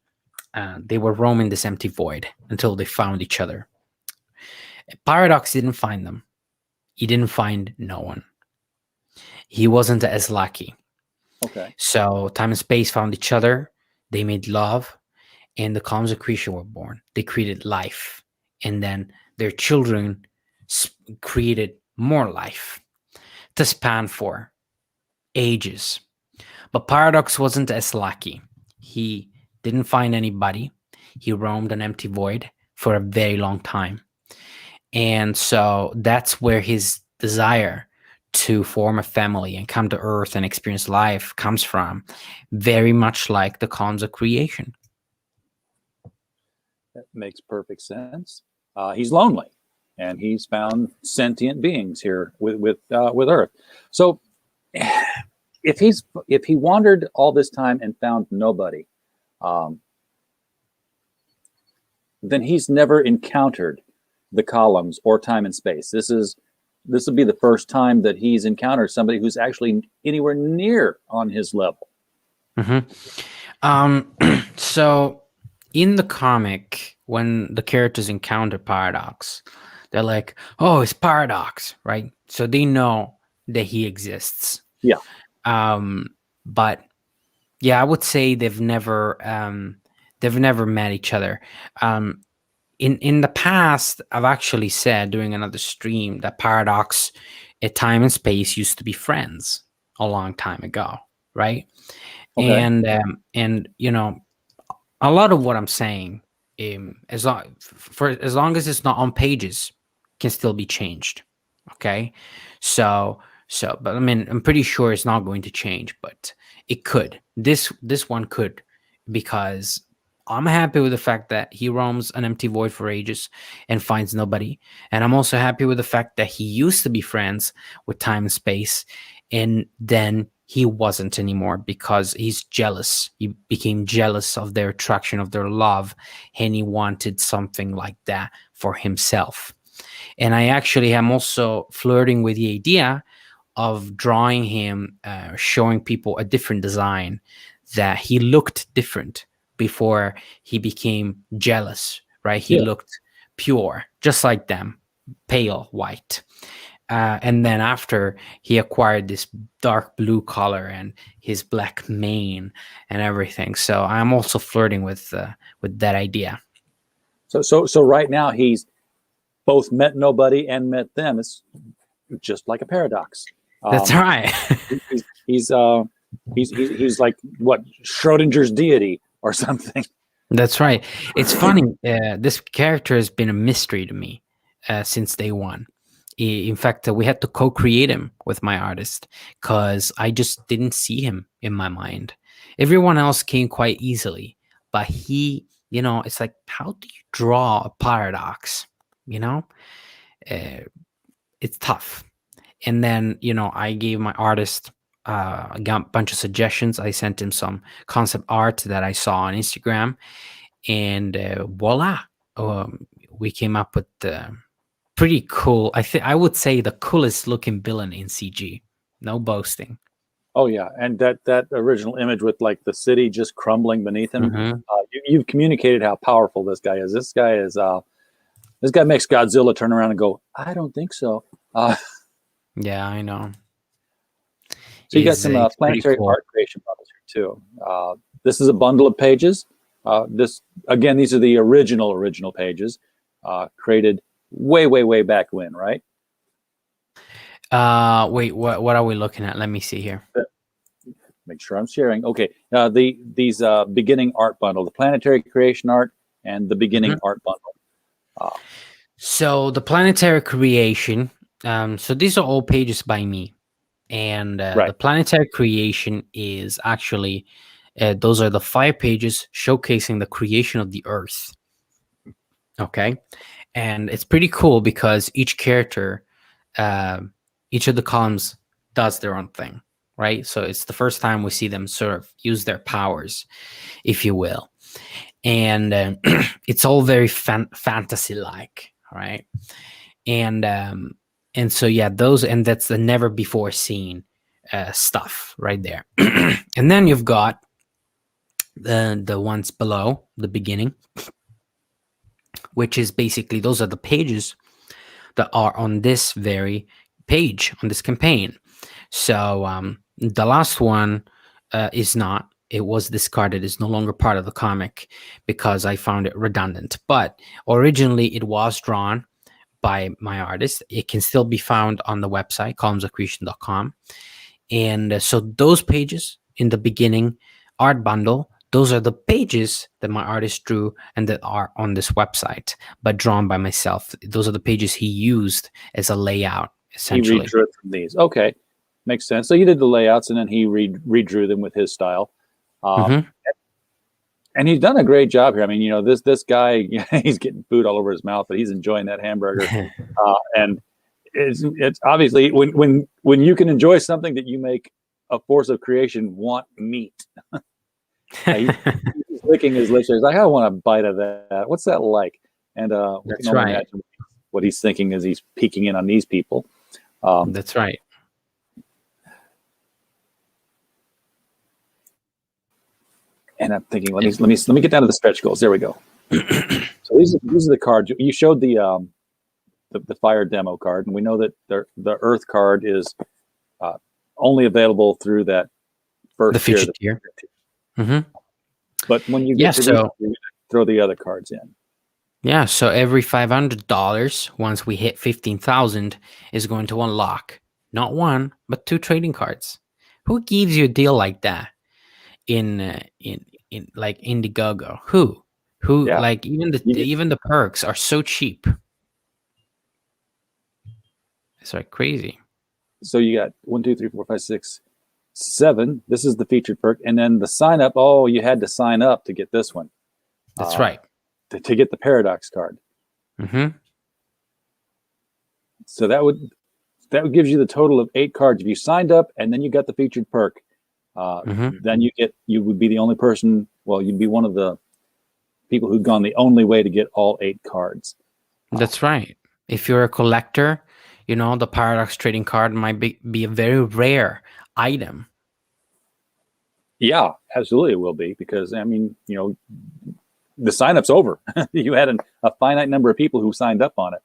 they were roaming this empty void until they found each other. Paradox didn't find them. He didn't find no one. He wasn't as lucky. Okay. So Time and Space found each other. They made love, and the columns of creation were born. They created life, and then their children created more life to span for ages. But Paradox wasn't as lucky. He didn't find anybody. He roamed an empty void for a very long time. And so that's where his desire to form a family and come to Earth and experience life comes from, very much like the cons of creation. That makes perfect sense. He's lonely, and he's found sentient beings here with Earth. So, if he wandered all this time and found nobody, then he's never encountered the columns or time and space. This will be the first time that he's encountered somebody who's actually anywhere near on his level. Mm-hmm. So in the comic, when the characters encounter Paradox, they're like, "Oh, it's Paradox," right? So they know that he exists. Yeah. But yeah, I would say they've never met each other. In the past, I've actually said during another stream that Paradox, at Time and Space, used to be friends a long time ago, right? Okay. And a lot of what I'm saying, as long as it's not on pages, can still be changed. Okay, so but I mean, I'm pretty sure it's not going to change, but it could. This one could, because I'm happy with the fact that he roams an empty void for ages and finds nobody. And I'm also happy with the fact that he used to be friends with Time and Space, and then he wasn't anymore because he's jealous. He became jealous of their attraction, of their love, and he wanted something like that for himself. And I actually am also flirting with the idea of drawing him, showing people a different design, that he looked different before he became jealous, right? He Yeah. looked pure, just like them, pale white. And then after he acquired this dark blue color and his black mane and everything. So I'm also flirting with that idea. So right now he's both met nobody and met them. It's just like a paradox. That's right. He's he's like what, Schrodinger's deity or something. That's right. It's funny. This character has been a mystery to me since day one. In fact, we had to co-create him with my artist because I just didn't see him in my mind. Everyone else came quite easily, but he, it's like, how do you draw a paradox? It's tough. And then, I gave my artist a bunch of suggestions. I sent him some concept art that I saw on Instagram, and voila, we came up with pretty cool. I would say the coolest looking villain in CG. No boasting. Oh yeah, and that original image with like the city just crumbling beneath him. You've communicated how powerful this guy is. This guy makes Godzilla turn around and go, "I don't think so." Yeah, I know. So you got some planetary art creation bundles here too. This is a bundle of pages. These are the original pages, created way back when, right? Wait, what are we looking at? Let me see here. Make sure I'm sharing. Okay, these beginning art bundle, the planetary creation art and the beginning art bundle. So the planetary creation. So these are all pages by me, and Right. the planetary creation is actually those are the 5 pages showcasing the creation of the Earth. Okay, and it's pretty cool because each character, each of the columns does their own thing, right? So it's the first time we see them sort of use their powers, if you will, and it's all very fantasy-like, right? And so yeah, that's the never before seen stuff right there. And then you've got the ones below the beginning, which is basically those are the pages that are on this very page on this campaign. So the last one it was discarded. It's no longer part of the comic because I found it redundant, but originally it was drawn by my artist. It can still be found on the website columnsofcreation.com. And so those pages in the beginning art bundle, those are the pages that my artist drew and that are on this website, but drawn by myself. Those are the pages he used as a layout, essentially. He redrew it from these. Okay, makes sense. So you did the layouts and then he redrew them with his style. And he's done a great job here. I mean, this guy, he's getting food all over his mouth, but he's enjoying that hamburger. And it's obviously when you can enjoy something that you make a force of creation want meat. He's licking his lips. He's like, I want a bite of that. What's that like? And that's right. Imagine what he's thinking as he's peeking in on these people. That's right. And I'm thinking, let me get down to the stretch goals. There we go. So these are the cards you showed the fire demo card, and we know that the Earth card is only available through that first featured tier. But when you get to these, throw the other cards in. Yeah, so every $500, once we hit 15,000, is going to unlock not 1 but 2 trading cards. Who gives you a deal like that in like Indiegogo? Who? Yeah. Like even the perks are so cheap. It's like crazy. So you got 1, 2, 3, 4, 5, 6, 7. This is the featured perk, and then the sign up. Oh, you had to sign up to get this one. That's right. To get the paradox card. So that would gives you the total of 8 cards. If you signed up and then you got the featured perk, then you would be the only person. Well, you'd be one of the people who'd gone the only way to get all 8 cards. That's right. If you're a collector, the paradox trading card might be a very rare item. Yeah, absolutely it will be, because I mean, the sign-up's over. You had a finite number of people who signed up on it.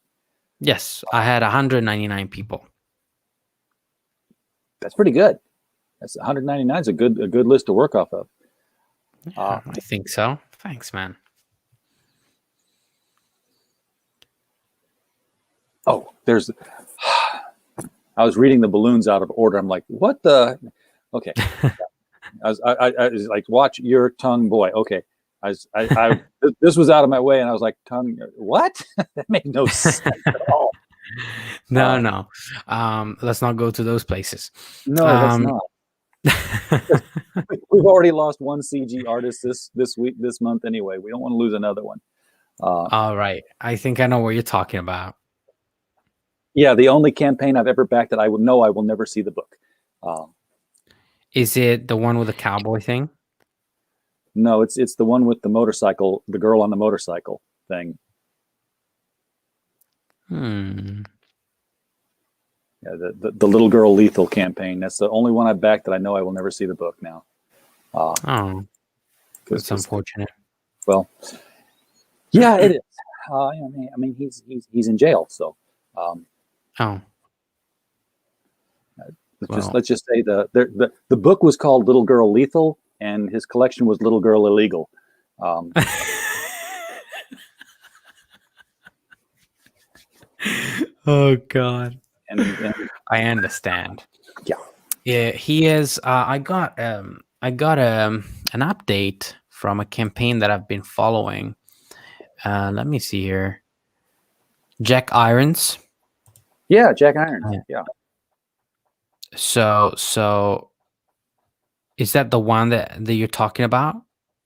Yes, I had 199 people. That's pretty good. That's 199 is a good list to work off of. I think so. Thanks, man. Oh, there's. I was reading the balloons out of order. I'm like, what the? Okay. I was like, watch your tongue, boy. Okay. This was out of my way, and I was like, tongue, what? That made no sense at all. No. Let's not go to those places. No, let's not. We've already lost one CG artist this month anyway. We don't want to lose another one. All right. I think I know what you're talking about. Yeah, the only campaign I've ever backed that I would know I will never see the book. Is it the one with the cowboy thing? No, it's the one with the motorcycle, the girl on the motorcycle thing. Yeah, the little girl lethal campaign. That's the only one I backed that I know I will never see the book now. Oh, that's unfortunate. Well, yeah, it is. I mean, he's in jail, so. Let's just say the book was called Little Girl Lethal, and his collection was Little Girl Illegal. Oh God. And I understand. Yeah. He is. I got an update from a campaign that I've been following. Let me see here. Jack Irons. Yeah, Jack Irons. Yeah. So is that the one that you're talking about?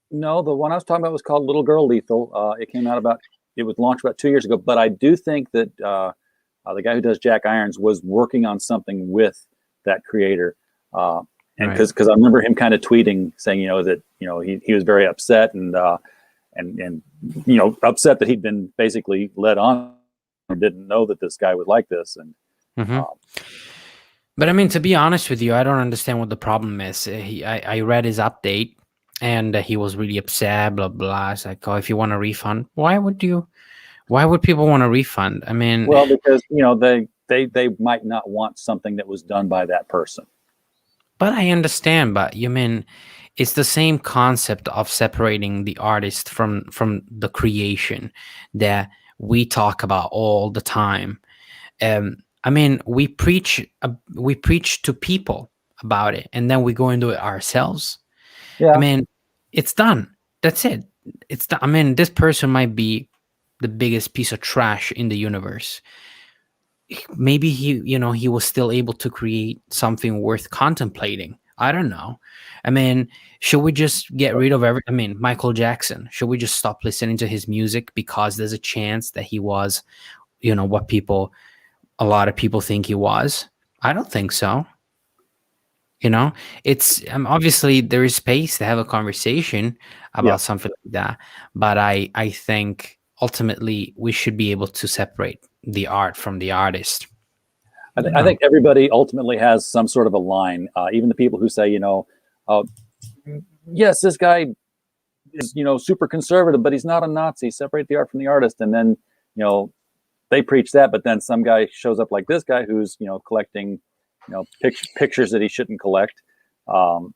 No, the one I was talking about was called Little Girl Lethal. It was launched about 2 years ago, but I do think that the guy who does Jack Irons was working on something with that creator. And because I remember him kind of tweeting saying, that, he was very upset and upset that he'd been basically led on and didn't know that this guy was like this. And, but I mean, to be honest with you, I don't understand what the problem is. I read his update and he was really upset, blah, blah. It's like, oh, if you want a refund, why would people want a refund? I mean, well, because, they might not want something that was done by that person. But I understand, but you mean it's the same concept of separating the artist from the creation that we talk about all the time. I mean, we preach to people about it, and then we go and do it ourselves. Yeah. I mean, it's done. That's it. It's done. I mean, this person might be the biggest piece of trash in the universe. Maybe he was still able to create something worth contemplating. I don't know. I mean, should we just get rid of Michael Jackson? Should we just stop listening to his music because there's a chance that he was, what a lot of people think he was? I don't think so. It's obviously there is space to have a conversation about something like that, but I think ultimately we should be able to separate the art from the artist. I think everybody ultimately has some sort of a line. Even the people who say, yes, this guy is, super conservative, but he's not a Nazi. Separate the art from the artist. And then, they preach that, but then some guy shows up like this guy who's, collecting, pictures that he shouldn't collect. And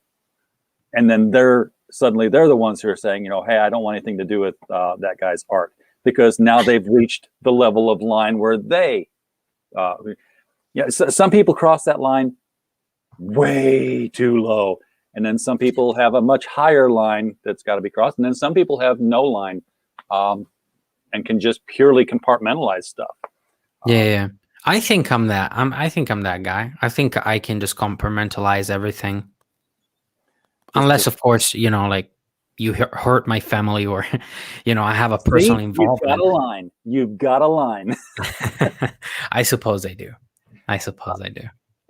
then they're the ones who are saying, hey, I don't want anything to do with that guy's art, because now they've reached the level of line where they, some people cross that line way too low. And then some people have a much higher line that's got to be crossed. And then some people have no line and can just purely compartmentalize stuff. Yeah. I think I'm that. I think I'm that guy. I think I can just compartmentalize everything. Unless, of course, like you hurt my family or, I have a personal involvement. You've got a line. I suppose I do.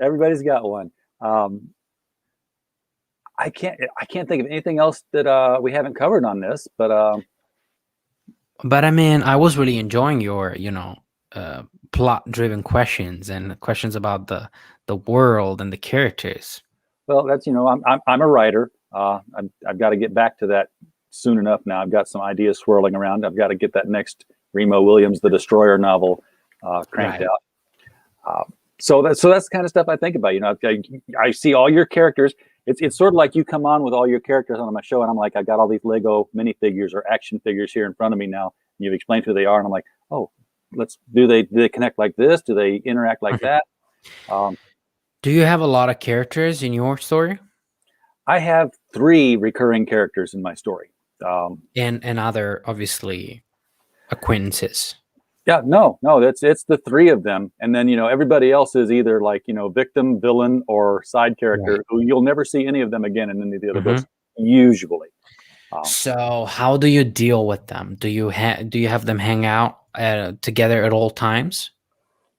Everybody's got one. I can't think of anything else that we haven't covered on this, but I mean, I was really enjoying your, plot-driven questions and questions about the world and the characters. Well, that's I'm a writer, I've got to get back to that soon enough. Now I've got some ideas swirling around. I've got to get that next Remo Williams, the Destroyer novel, cranked out. So that's the kind of stuff I think about. I see all your characters. It's sort of like you come on with all your characters on my show, and I'm like, I got all these Lego minifigures or action figures here in front of me now. And you've explained who they are, and I'm like, oh, do they connect like this? Do they interact like that? Do you have a lot of characters in your story? I have 3 recurring characters in my story. And other, obviously, acquaintances. Yeah, no, it's the 3 of them, and then everybody else is either like victim, villain, or side character, Right. who you'll never see any of them again in any of the other books, usually. So how do you deal with them? Do you have them hang out together at all times?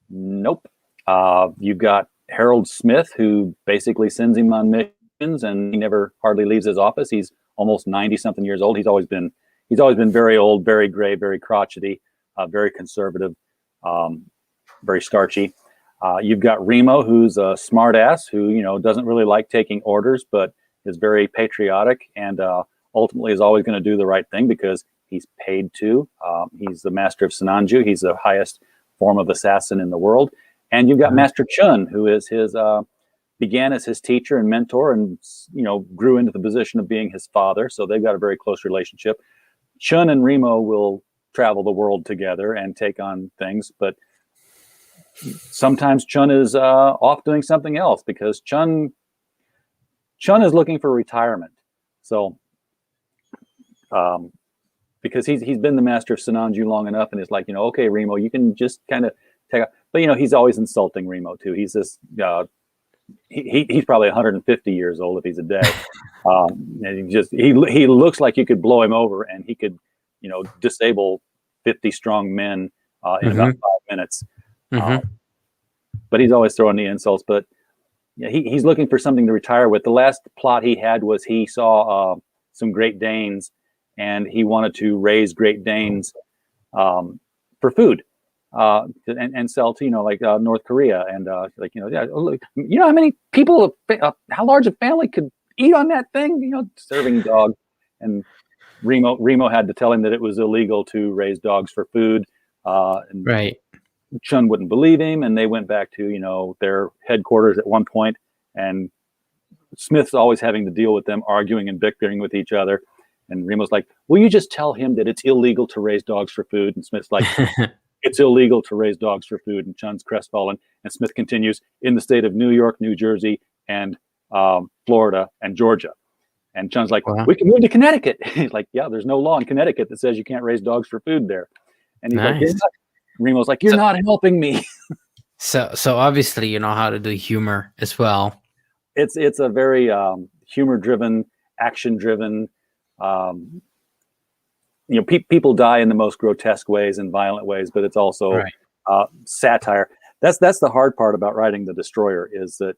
Nope. You've got Harold Smith, who basically sends him on missions, and he never hardly leaves his office. He's almost 90-something years old. He's always been very old, very gray, very crotchety, very conservative, very starchy. You've got Remo, who's a smartass who doesn't really like taking orders, but is very patriotic and ultimately is always going to do the right thing because he's paid to. He's the master of Sinanju. He's the highest form of assassin in the world. And you've got Master Chun, who is his began as his teacher and mentor, and grew into the position of being his father. So they've got a very close relationship. Chun and Remo will travel the world together and take on things, but sometimes Chun is off doing something else because Chun is looking for retirement. So because he's been the master of Sinanju long enough, and it's like, okay, Remo, you can just kind of take off. But he's always insulting Remo too. He's this he's probably 150 years old if he's a day. And he looks like you could blow him over, and he could disable 50 strong men in about 5 minutes. But he's always throwing the insults. But he's looking for something to retire with. The last plot he had was he saw some Great Danes, and he wanted to raise Great Danes for food and sell to North Korea, and how many people, how large a family could eat on that thing, serving dog. And Remo had to tell him that it was illegal to raise dogs for food, and Right. Chun wouldn't believe him, and they went back to their headquarters at one point, and Smith's always having to deal with them arguing and bickering with each other. And Remo's like, will you just tell him that it's illegal to raise dogs for food? And Smith's like, it's illegal to raise dogs for food. And Chun's crestfallen. And Smith continues, in the state of New York, New Jersey, and Florida, and Georgia. And Chun's like, we can move to Connecticut. He's like, yeah, there's no law in Connecticut that says you can't raise dogs for food there. And he's like, Remo's like, you're not helping me. So obviously you know how to do humor as well. It's a very humor-driven, action-driven. People die in the most grotesque ways and violent ways, but it's also satire. That's the hard part about writing The Destroyer, is that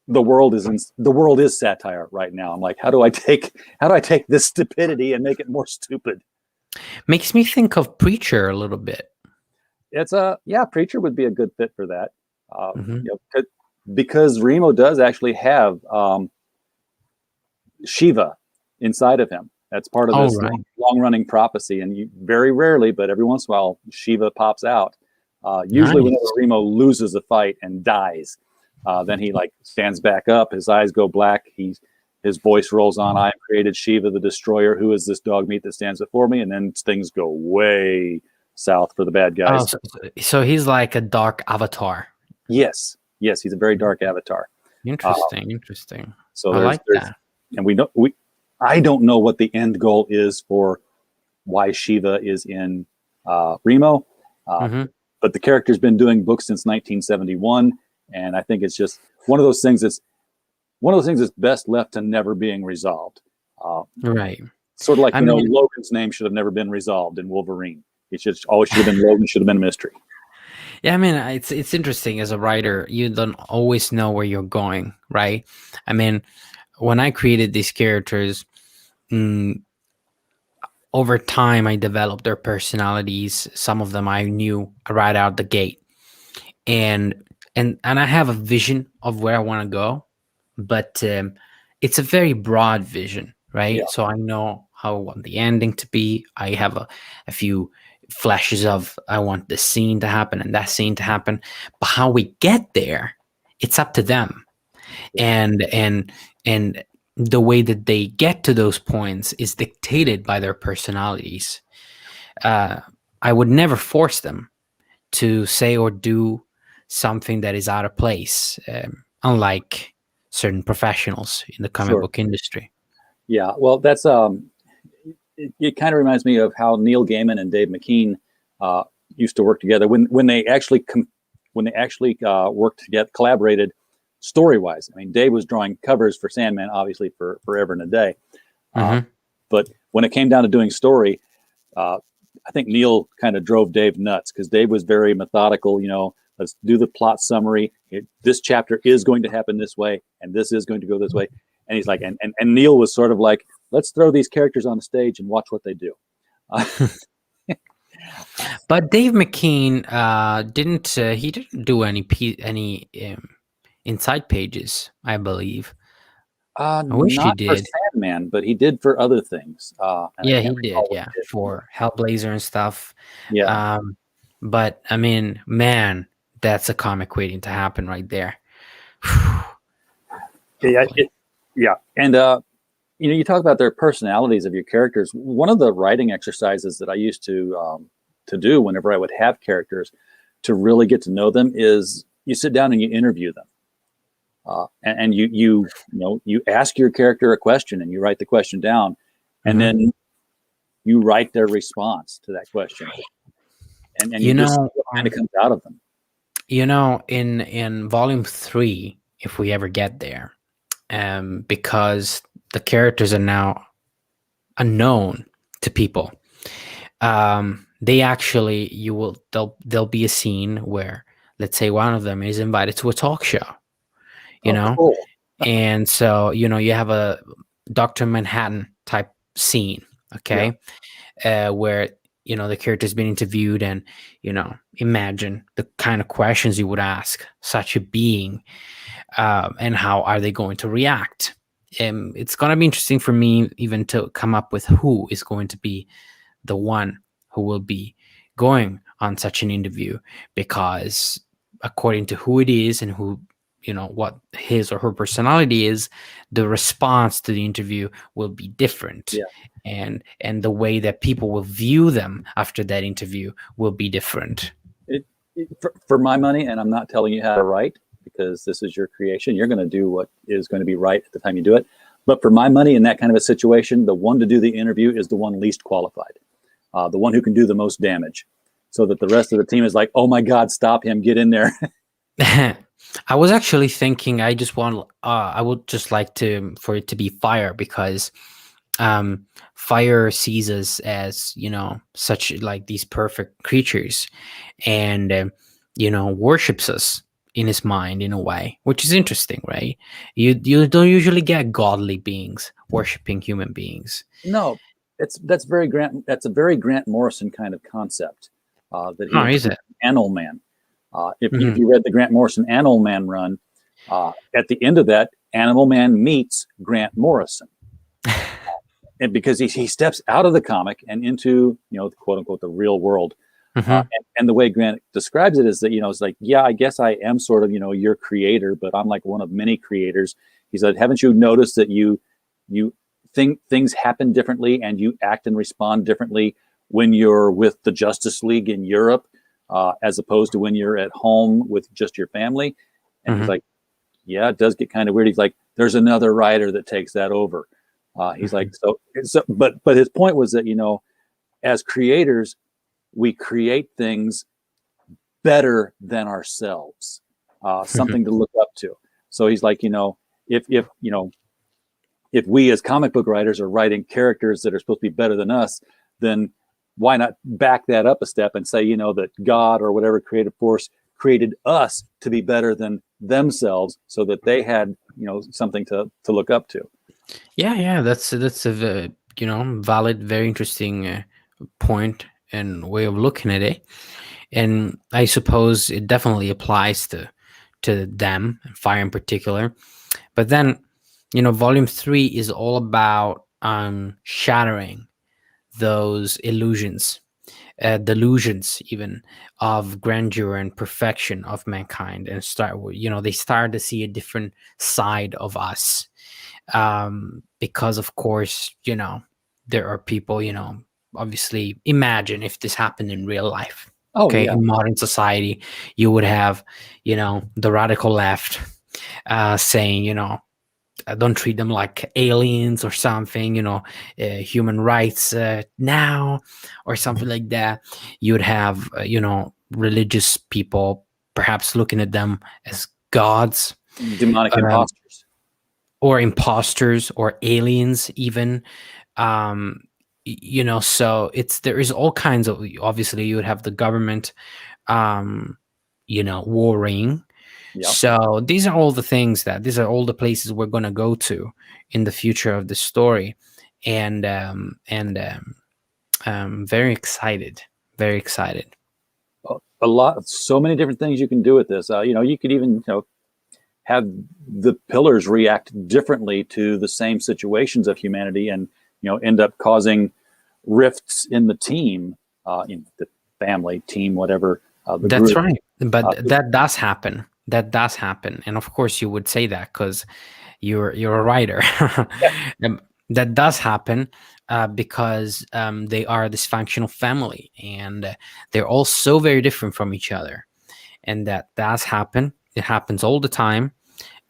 the world is satire right now. I'm like, how do I take this stupidity and make it more stupid? Makes me think of Preacher a little bit. It's Preacher would be a good fit for that. Because Remo does actually have Shiva inside of him. That's part of this long-running prophecy, and you very rarely, but every once in a while, Shiva pops out. Usually, whenever Remo loses a fight and dies, then he stands back up. His eyes go black. His voice rolls on. I have created Shiva, the Destroyer. Who is this dog meat that stands before me? And then things go way south for the bad guys. So he's like a dark avatar. Yes, he's a very dark avatar. Interesting. So I like that. And I don't know what the end goal is for why Shiva is in Remo, but the character's been doing books since 1971, and I think it's just one of those things that's best left to never being resolved. Right. Sort of like Logan's name should have never been resolved in Wolverine. It should have been Logan. Should have been a mystery. Yeah, I mean, it's interesting as a writer. You don't always know where you're going, right? I mean, when I created these characters, over time, I developed their personalities. Some of them I knew right out the gate, and I have a vision of where I want to go, but it's a very broad vision, Yeah, right? So I know how I want the ending to be. I have a few flashes of I want this scene to happen and that scene to happen, but how we get there, it's up to them. yeah, And the way that they get to those points is dictated by their personalities. uh, I would never force them to say or do something that is out of place, unlike certain professionals in the comic sure. book industry. Yeah, well, that's it kind of reminds me of how Neil Gaiman and Dave McKean uh, used to work together when they actually worked together, collaborated story wise. I mean, Dave was drawing covers for Sandman, obviously for forever and a day, uh, Mm-hmm. but when it came down to doing story, uh, I think Neil kind of drove Dave nuts because Dave was very methodical. Let's do the plot summary. This chapter is going to happen this way, and this is going to go this way. And he's like, and Neil was sort of like, let's throw these characters on the stage and watch what they do. But Dave McKean didn't he didn't do any inside pages, I believe. I wish he Not for did. Sandman, but he did for other things. And I Yeah, can't he did. recall what Yeah, he did. for Hellblazer and stuff. Yeah, But I mean, man, that's a comic waiting to happen right there. yeah, Hopefully. yeah. And you talk about their personalities of your characters. One of the writing exercises that I used to do whenever I would have characters to really get to know them is you sit down and you interview them. And you ask your character a question and you write the question down, and Mhm. then you write their response to that question, and you You just see know, what kind of comes out of them. in volume 3, if we ever get there, because the characters are now unknown to people, they actually there'll be a scene where, let's say, one of them is invited to a talk show, you Oh, know, cool. and so you have a Dr. Manhattan type scene, Yeah, okay, where the character's been interviewed, and imagine the kind of questions you would ask such a being, and how are they going to react. It's going to be interesting for me even to come up with who is going to be the one who will be going on such an interview, because according to who it is and who what his or her personality is, the response to the interview will be different, yeah. and the way that people will view them after that interview will be different. For my money, and I'm not telling you how to write because this is your creation. You're going to do what is going to be right at the time you do it. But for my money, in that kind of a situation, the one to do the interview is the one least qualified, the one who can do the most damage, so that the rest of the team is like, "Oh my God, stop him! Get in there!" I was actually thinking I would just like for it to be Fire, because Fire sees us as such like these perfect creatures, and worships us in his mind in a way, which is interesting, right? You don't usually get godly beings worshiping human beings. No, that's very Grant. That's a very Grant Morrison kind of concept that he Oh, is introduced it? in Animal Man. If Mhm. you read the Grant Morrison Animal Man run, at the end of that, Animal Man meets Grant Morrison, and because he steps out of the comic and into quote unquote the real world. Mhm. And the way Grant describes it is that it's like, yeah, I guess I am sort of your creator, but I'm like one of many creators. He said, haven't you noticed that you think things happen differently and you act and respond differently when you're with the Justice League in Europe, as opposed to when you're at home with just your family? And he's Mhm. like, yeah, it does get kind of weird. He's like, there's another writer that takes that over. He's like, Mhm. but his point was that as creators, we create things better than ourselves, something to look up to. So he's like, if we as comic book writers are writing characters that are supposed to be better than us, then why not back that up a step and say, that God or whatever creative force created us to be better than themselves, so that they had, something to look up to. Yeah, that's a valid, very interesting point and way of looking at it. And I suppose it definitely applies to them, Fire in particular. But then volume 3 is all about shattering those illusions, delusions even, of grandeur and perfection of mankind, and they start to see a different side of us, because of course, there are people, obviously, imagine if this happened in real life. Oh Okay, yeah. in modern society, you would have, the radical left saying, don't treat them like aliens or something, human rights now, or something like that. You would have, religious people perhaps looking at them as gods, Demonic um, imposters. or imposters, or aliens even. um so there is all kinds of, obviously you would have the government, um warring. Yep. So these are all the places we're going to go to in the future of the story. And very excited, very excited. A lot, so many different things you can do with this. You could even, have the pillars react differently to the same situations of humanity, and end up causing rifts in the team, in the family team, whatever, the That's group. right. But Uh, that does happen. That does happen. And of course you would say that because you're a writer. yeah. Um, that does happen, because they are a dysfunctional family, and they're all so very different from each other. And that does happen. It happens all the time.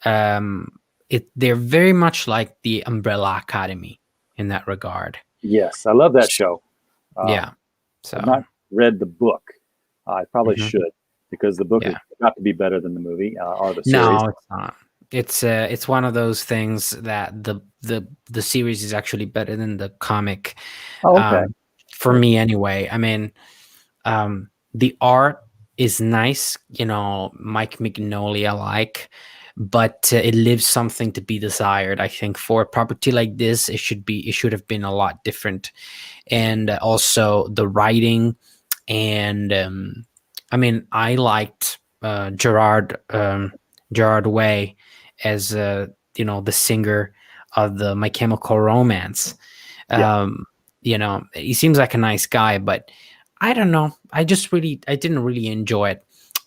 They're very much like the Umbrella Academy in that regard. Yes, I love that show. Yeah. I've So not read the book. I probably mhm. should, because the book has Yeah. got to be better than the movie, or the series. No, it's not. It's one of those things that the series is actually better than the comic, Oh, okay. um, for me anyway. I mean, the art is nice, Mike Mignola like, but it leaves something to be desired. I think for a property like this, it should have been a lot different, and also the writing, and I mean, I liked Gerard Way as the singer of the My Chemical Romance. Yeah. He seems like a nice guy, but I don't know. I didn't really enjoy it.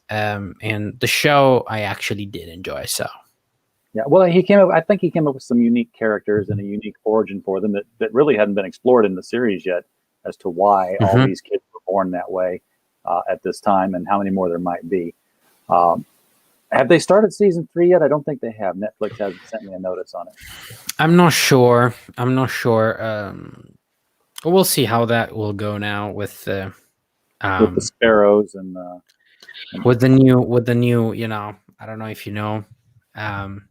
And the show I actually did enjoy. So Yeah. Well, he came up. I think he came up with some unique characters and a unique origin for them that really hadn't been explored in the series yet, as to why all mhm. these kids were born that way, at this time, and how many more there might be. Um, have they started season 3 yet? I don't think they have. Netflix hasn't sent me a notice on it. I'm not sure. I'm not sure. We'll see how that will go now with With the um, sparrows and with the new. I don't know if you know, um,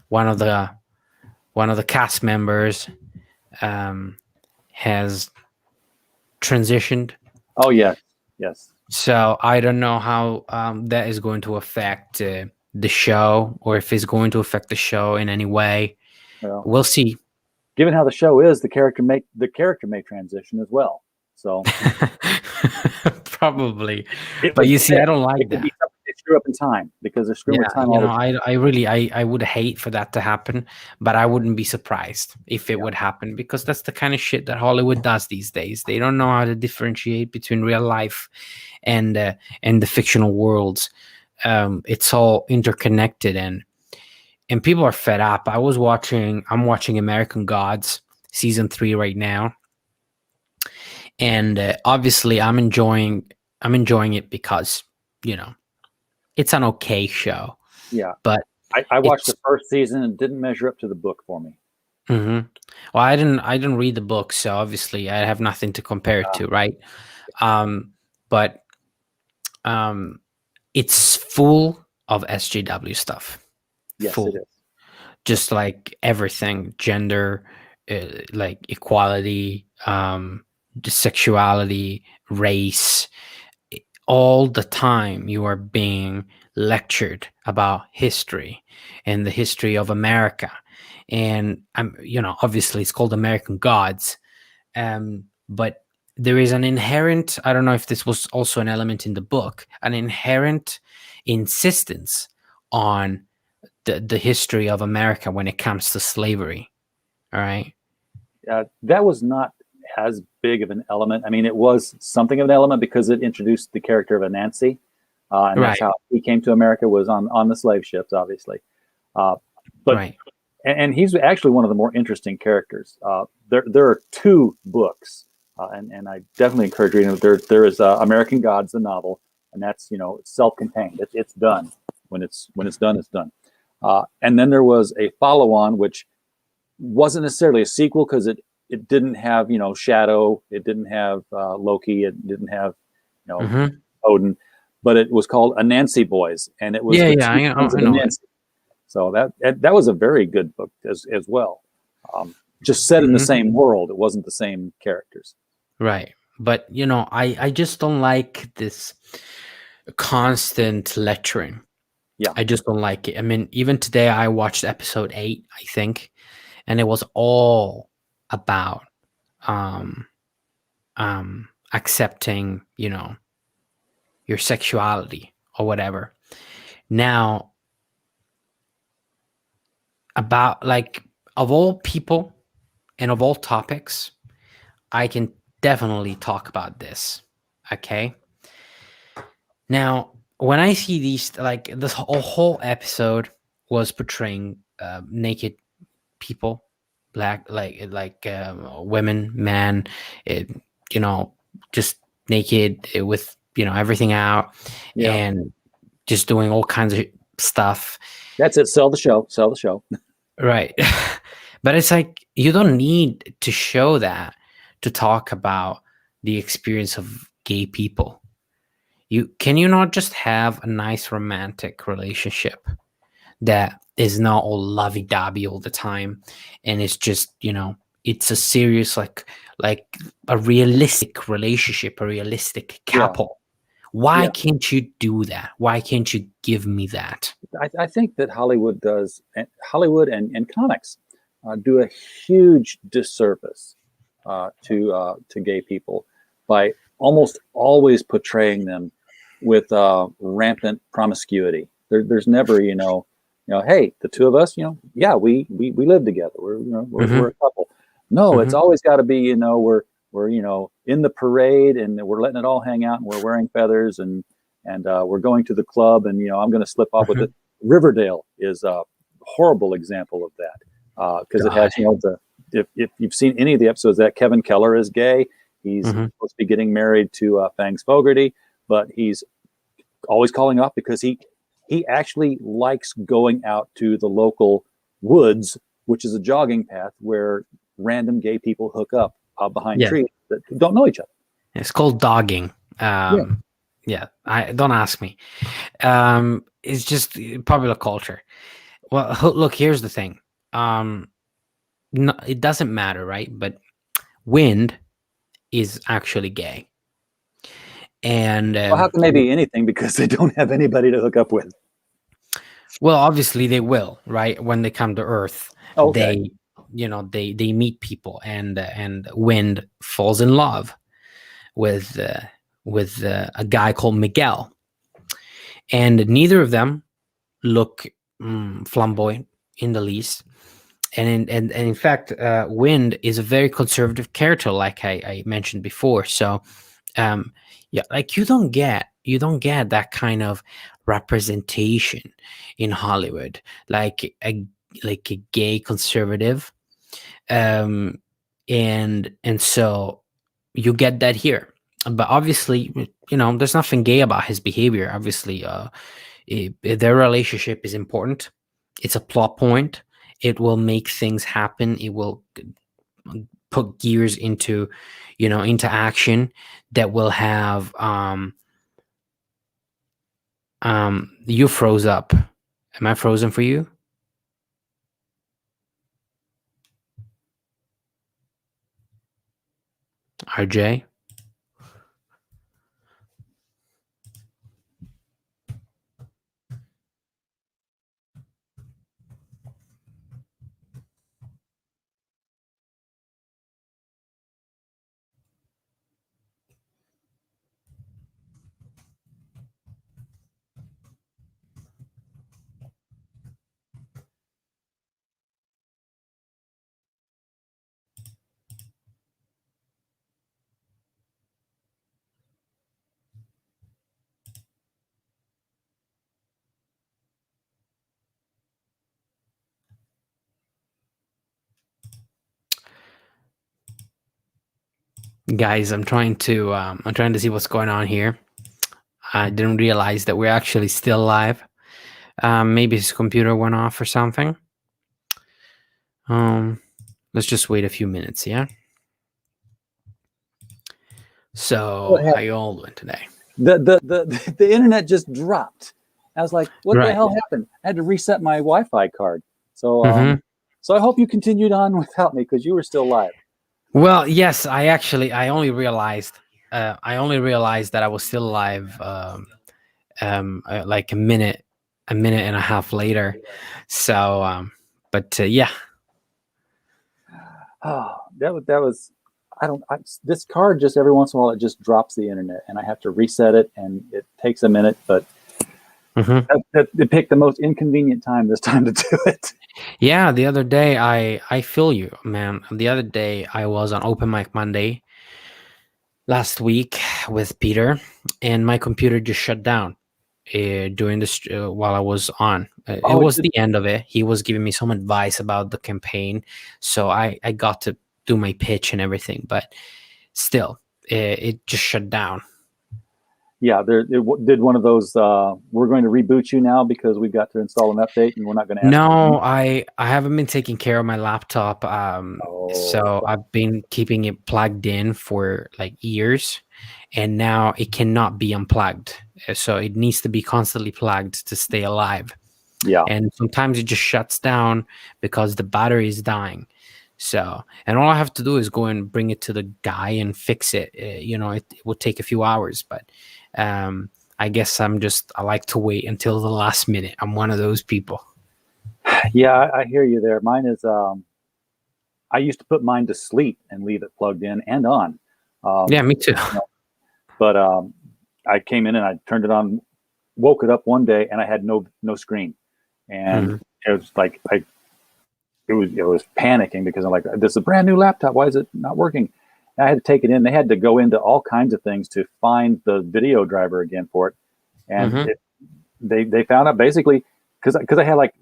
one of the cast members um, has transitioned. oh yes, yes. So I don't know how that is going to affect the show, or if it's going to affect the show in any way. Well, We'll see. given how the show is, the character may transition as well. So Probably, it but would you see, fit. I don't It like could that. be something they screw up in time, because they're screwing Yeah, with time all the time. I really, I would hate for that to happen, but I wouldn't be surprised if it Yeah. would happen, because that's the kind of shit that Hollywood does these days. They don't know how to differentiate between real life and the fictional worlds. It's all interconnected, and people are fed up. I'm watching American Gods season 3 right now, and obviously I'm enjoying it because you know it's an okay show, Yeah. but I watched it's the first season and it didn't measure up to the book for me. mhm. Well, I didn't read the book, so obviously I have nothing to compare it Uh, to, right? But um, it's full of SJW stuff, yes, it full, is. just like everything, gender, like equality, sexuality, race. All the time you are being lectured about history and the history of America. And obviously it's called American Gods. But there is an inherent, I don't know if this was also an element in the book, an inherent insistence on the history of America when it comes to slavery. All right. That was not as big of an element. I mean, it was something of an element because it introduced the character of Anansi, and that's Right. how he came to America, was on the slave ships, obviously. Uh, but Right. and he's actually one of the more interesting characters. There are two books, and I definitely encourage reading them. There is American Gods, the novel, and that's self-contained. It's done. When it's done, it's done. And then there was a follow-on, which wasn't necessarily a sequel because it didn't have Shadow, it didn't have Loki, it didn't have you know Mm-hmm. Odin, but it was called Anansi Boys, and it was Yeah. the Yeah. two sons I of know it. Anansi. So that was a very good book as well. Just set in the Mm-hmm. same world. It wasn't the same characters. Right. But I just don't like this constant lecturing. Yeah, I just don't like it. I mean, even today I watched episode 8, I think, and it was all about um accepting, your sexuality or whatever. Now, about like of all people and of all topics, I can definitely talk about this. Okay? Now, when I see these, like this whole episode was portraying naked people, black, women, man, it, you know, just naked with everything out, yeah. and just doing all kinds of stuff. That's it. Sell the show. Sell the show. Right. But it's like you don't need to show that to talk about the experience of gay people. You not just have a nice romantic relationship that is not all lovey-dovey all the time, and it's just it's a serious, like a realistic relationship, a realistic Yeah, couple. Why yeah. can't you do that? Why can't you give me that? I think that Hollywood and comics do a huge disservice to gay people by almost always portraying them with rampant promiscuity. There's never hey, the two of us, yeah, we live together. We're Hmm. a couple. No, it's Hmm. always got to be we're in the parade and we're letting it all hang out and we're wearing feathers and we're going to the club and I'm going to slip off with Hmm. it. Riverdale is a horrible example of that because it God. has if you've seen any of the episodes, that Kevin Keller is gay. He's Hmm. supposed to be getting married to Fangs Fogarty, but he's always calling off because he actually likes going out to the local woods, which is a jogging path where random gay people hook up behind Yeah, trees that don't know each other. it's called dogging. Yeah, Yeah, I don't ask me. It's just popular culture. Well, look, here's the thing. Um, no, it doesn't matter, right? But Wind is actually gay, and well, how can they be anything because they don't have anybody to hook up with? well, obviously they will, right? When they come to Earth, Oh, okay. they meet people, and Wind falls in love with a guy called Miguel, and neither of them look flamboyant in the least. And in fact, Wind is a very conservative character, like I mentioned before. So, yeah, like you don't get that kind of representation in Hollywood, like a gay conservative, um, and so you get that here. But obviously, there's nothing gay about his behavior. Obviously, their relationship is important. It's a plot point. It will make things happen. It will put gears into action that will have you froze up. Am I frozen for you, RJ? Guys, I'm trying to see what's going on here. I didn't realize that we're actually still live. Maybe his computer went off or something. Let's just wait a few minutes, yeah. What So, how happened? you all doing today? The internet just dropped. I was like, what the Right. hell happened? I had to reset my Wi-Fi card. So Mm-hmm. so I hope you continued on without me because you were still live. Well, yes, I only realized that I was still live like a minute and a half later. So but yeah. Oh, that was this card just every once in a while it just drops the internet and I have to reset it and it takes a minute, but Mm-hmm. it picked the most inconvenient time this time to do it. Yeah, the other day I feel you, man. The other day I was on Open Mic Monday last week with Peter, and my computer just shut down during this while I was on. It Oh, was the end of it. He was giving me some advice about the campaign, so I got to do my pitch and everything, but still, it just shut down. yeah, did one of those. We're going to reboot you now because we've got to install an update and we're not going to ask you again. No, I haven't been taking care of my laptop. Oh, So I've been keeping it plugged in for like years, and now it cannot be unplugged. So it needs to be constantly plugged to stay alive. yeah, And sometimes it just shuts down because the battery is dying. So, and all I have to do is go and bring it to the guy and fix it. It would take a few hours, but um, I guess I like to wait until the last minute. I'm one of those people. yeah, I hear you there. Mine is. I used to put mine to sleep and leave it plugged in and on. Yeah, Um, me too. you know, but I came in and I turned it on, woke it up one day, and I had no screen, and Hmm. it was like it was panicking because I'm like, this is a brand new laptop. Why is it not working? And I had to take it in. They had to go into all kinds of things to find the video driver again for it, and Hmm. they found out basically because I had like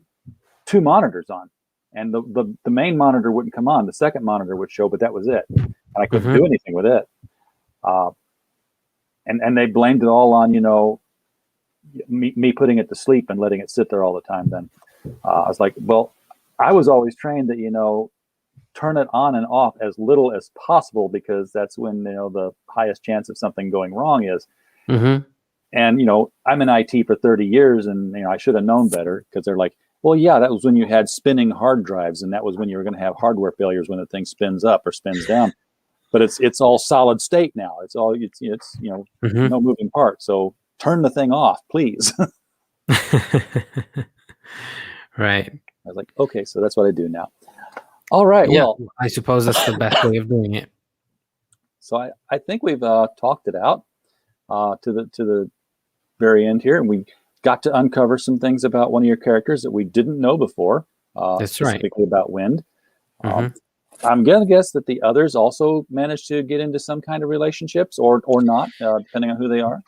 two monitors on, and the main monitor wouldn't come on. The second monitor would show, but that was it, and I couldn't Hmm. do anything with it. Uh, and they blamed it all on me putting it to sleep and letting it sit there all the time. Then I was like, well, I was always trained that turn it on and off as little as possible because that's when the highest chance of something going wrong is. Hmm. And I'm in IT for 30 years, and I should have known better because they're like, well, yeah, that was when you had spinning hard drives, and that was when you were going to have hardware failures when the thing spins up or spins down. But it's all solid state now. It's Hmm. no moving parts. So turn the thing off, please. I Right. was like, okay, so that's what I do now. All right. Yeah, Well, I suppose that's the best way of doing it. so I think we've talked it out to the very end here, and we got to uncover some things about one of your characters that we didn't know before, That's right. specifically about Wind. Hmm. I'm gonna guess that the others also managed to get into some kind of relationships, or not, depending on who they are.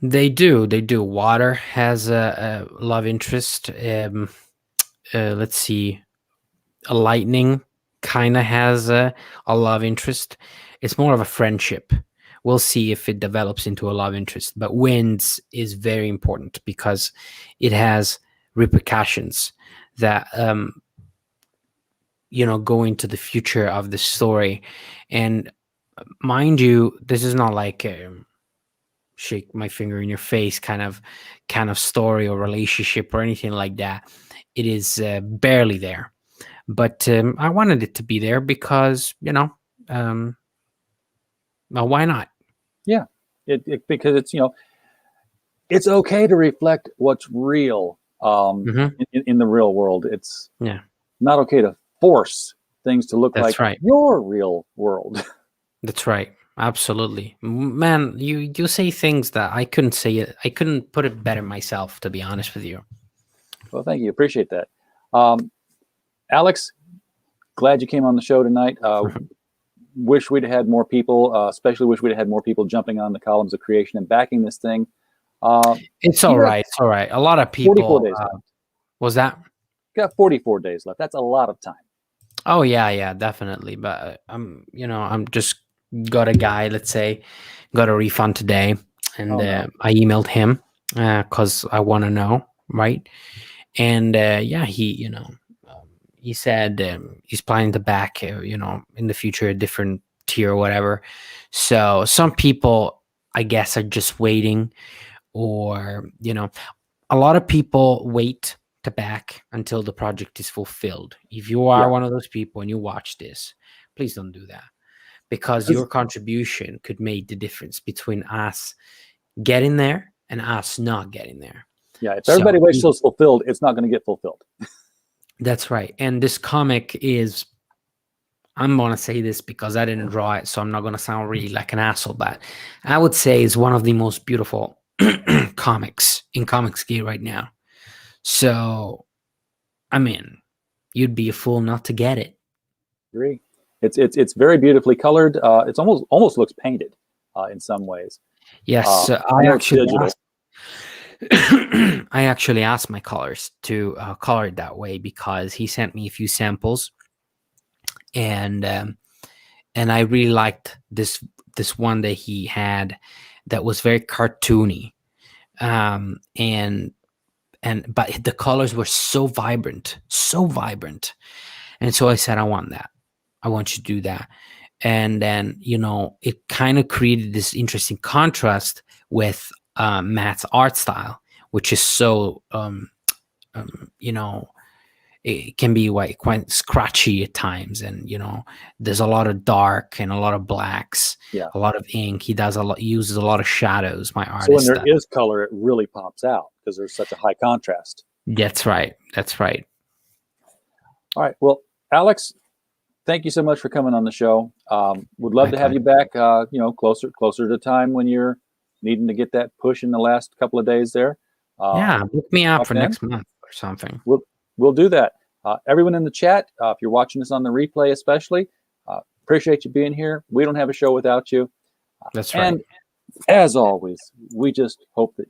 They do. They do. Water has a love interest. Let's see. A lightning kind of has a love interest. It's more of a friendship. We'll see if it develops into a love interest. But winds is very important because it has repercussions that go into the future of the story. And mind you, this is not like a shake my finger in your face kind of story or relationship or anything like that. It is barely there, but I wanted it to be there because um, well, why not? Yeah, because it's okay to reflect what's real Hmm. in the real world. It's Yeah, not okay to force things to look like that's right. your real world. That's right. Absolutely, man. You say things that I couldn't say it. I couldn't put it better myself, to be honest with you. Well, thank you, appreciate that. Um, Alex, glad you came on the show tonight. Wish we'd had more people, especially wish we'd had more people jumping on the columns of creation and backing this thing. Uh, It's all you have right. It's all right. A lot of 44 people days left. was that. Got 44 days left. That's a lot of time. Oh yeah, yeah, definitely. But I'm just got a guy, let's say, got a refund today, and Oh, no. I emailed him because I want to know, right? And yeah, he said he's planning to back, in the future, a different tier or whatever. So some people, I guess, are just waiting, or a lot of people wait to back until the project is fulfilled. If you are Yeah. one of those people and you watch this, please don't do that, because your contribution could make the difference between us getting there and us not getting there. Yeah. If So everybody waits till it's fulfilled, it's not going to get fulfilled. that's right. And this comic is, I'm going to say this because I didn't draw it, so I'm not going to sound really like an asshole, but I would say it's one of the most beautiful comics in Comicsgate right now. So, I mean, you'd be a fool not to get it. Agree. It's very beautifully colored. It's almost looks painted in some ways. Yes, I know it's digital. I actually asked my colors to color it that way because he sent me a few samples, and I really liked this one that he had that was very cartoony, and but the colors were so vibrant, and so I said, I want that. I want you to do that. And then it kind of created this interesting contrast with Matt's art style, which is so it can be quite scratchy at times, and there's a lot of dark and a lot of blacks, Yeah. a lot of ink. He uses a lot of shadows. My artist. So when there is color, it really pops out because there's such a high contrast. That's right. All right. Well, Alex, thank you so much for coming on the show. Would love to have you back. Closer to time when you're needing to get that push in the last couple of days there. Yeah, book me up for next month or something. We'll do that. Everyone in the chat, if you're watching this on the replay, especially, appreciate you being here. We don't have a show without you. That's right. And as always, we just hope that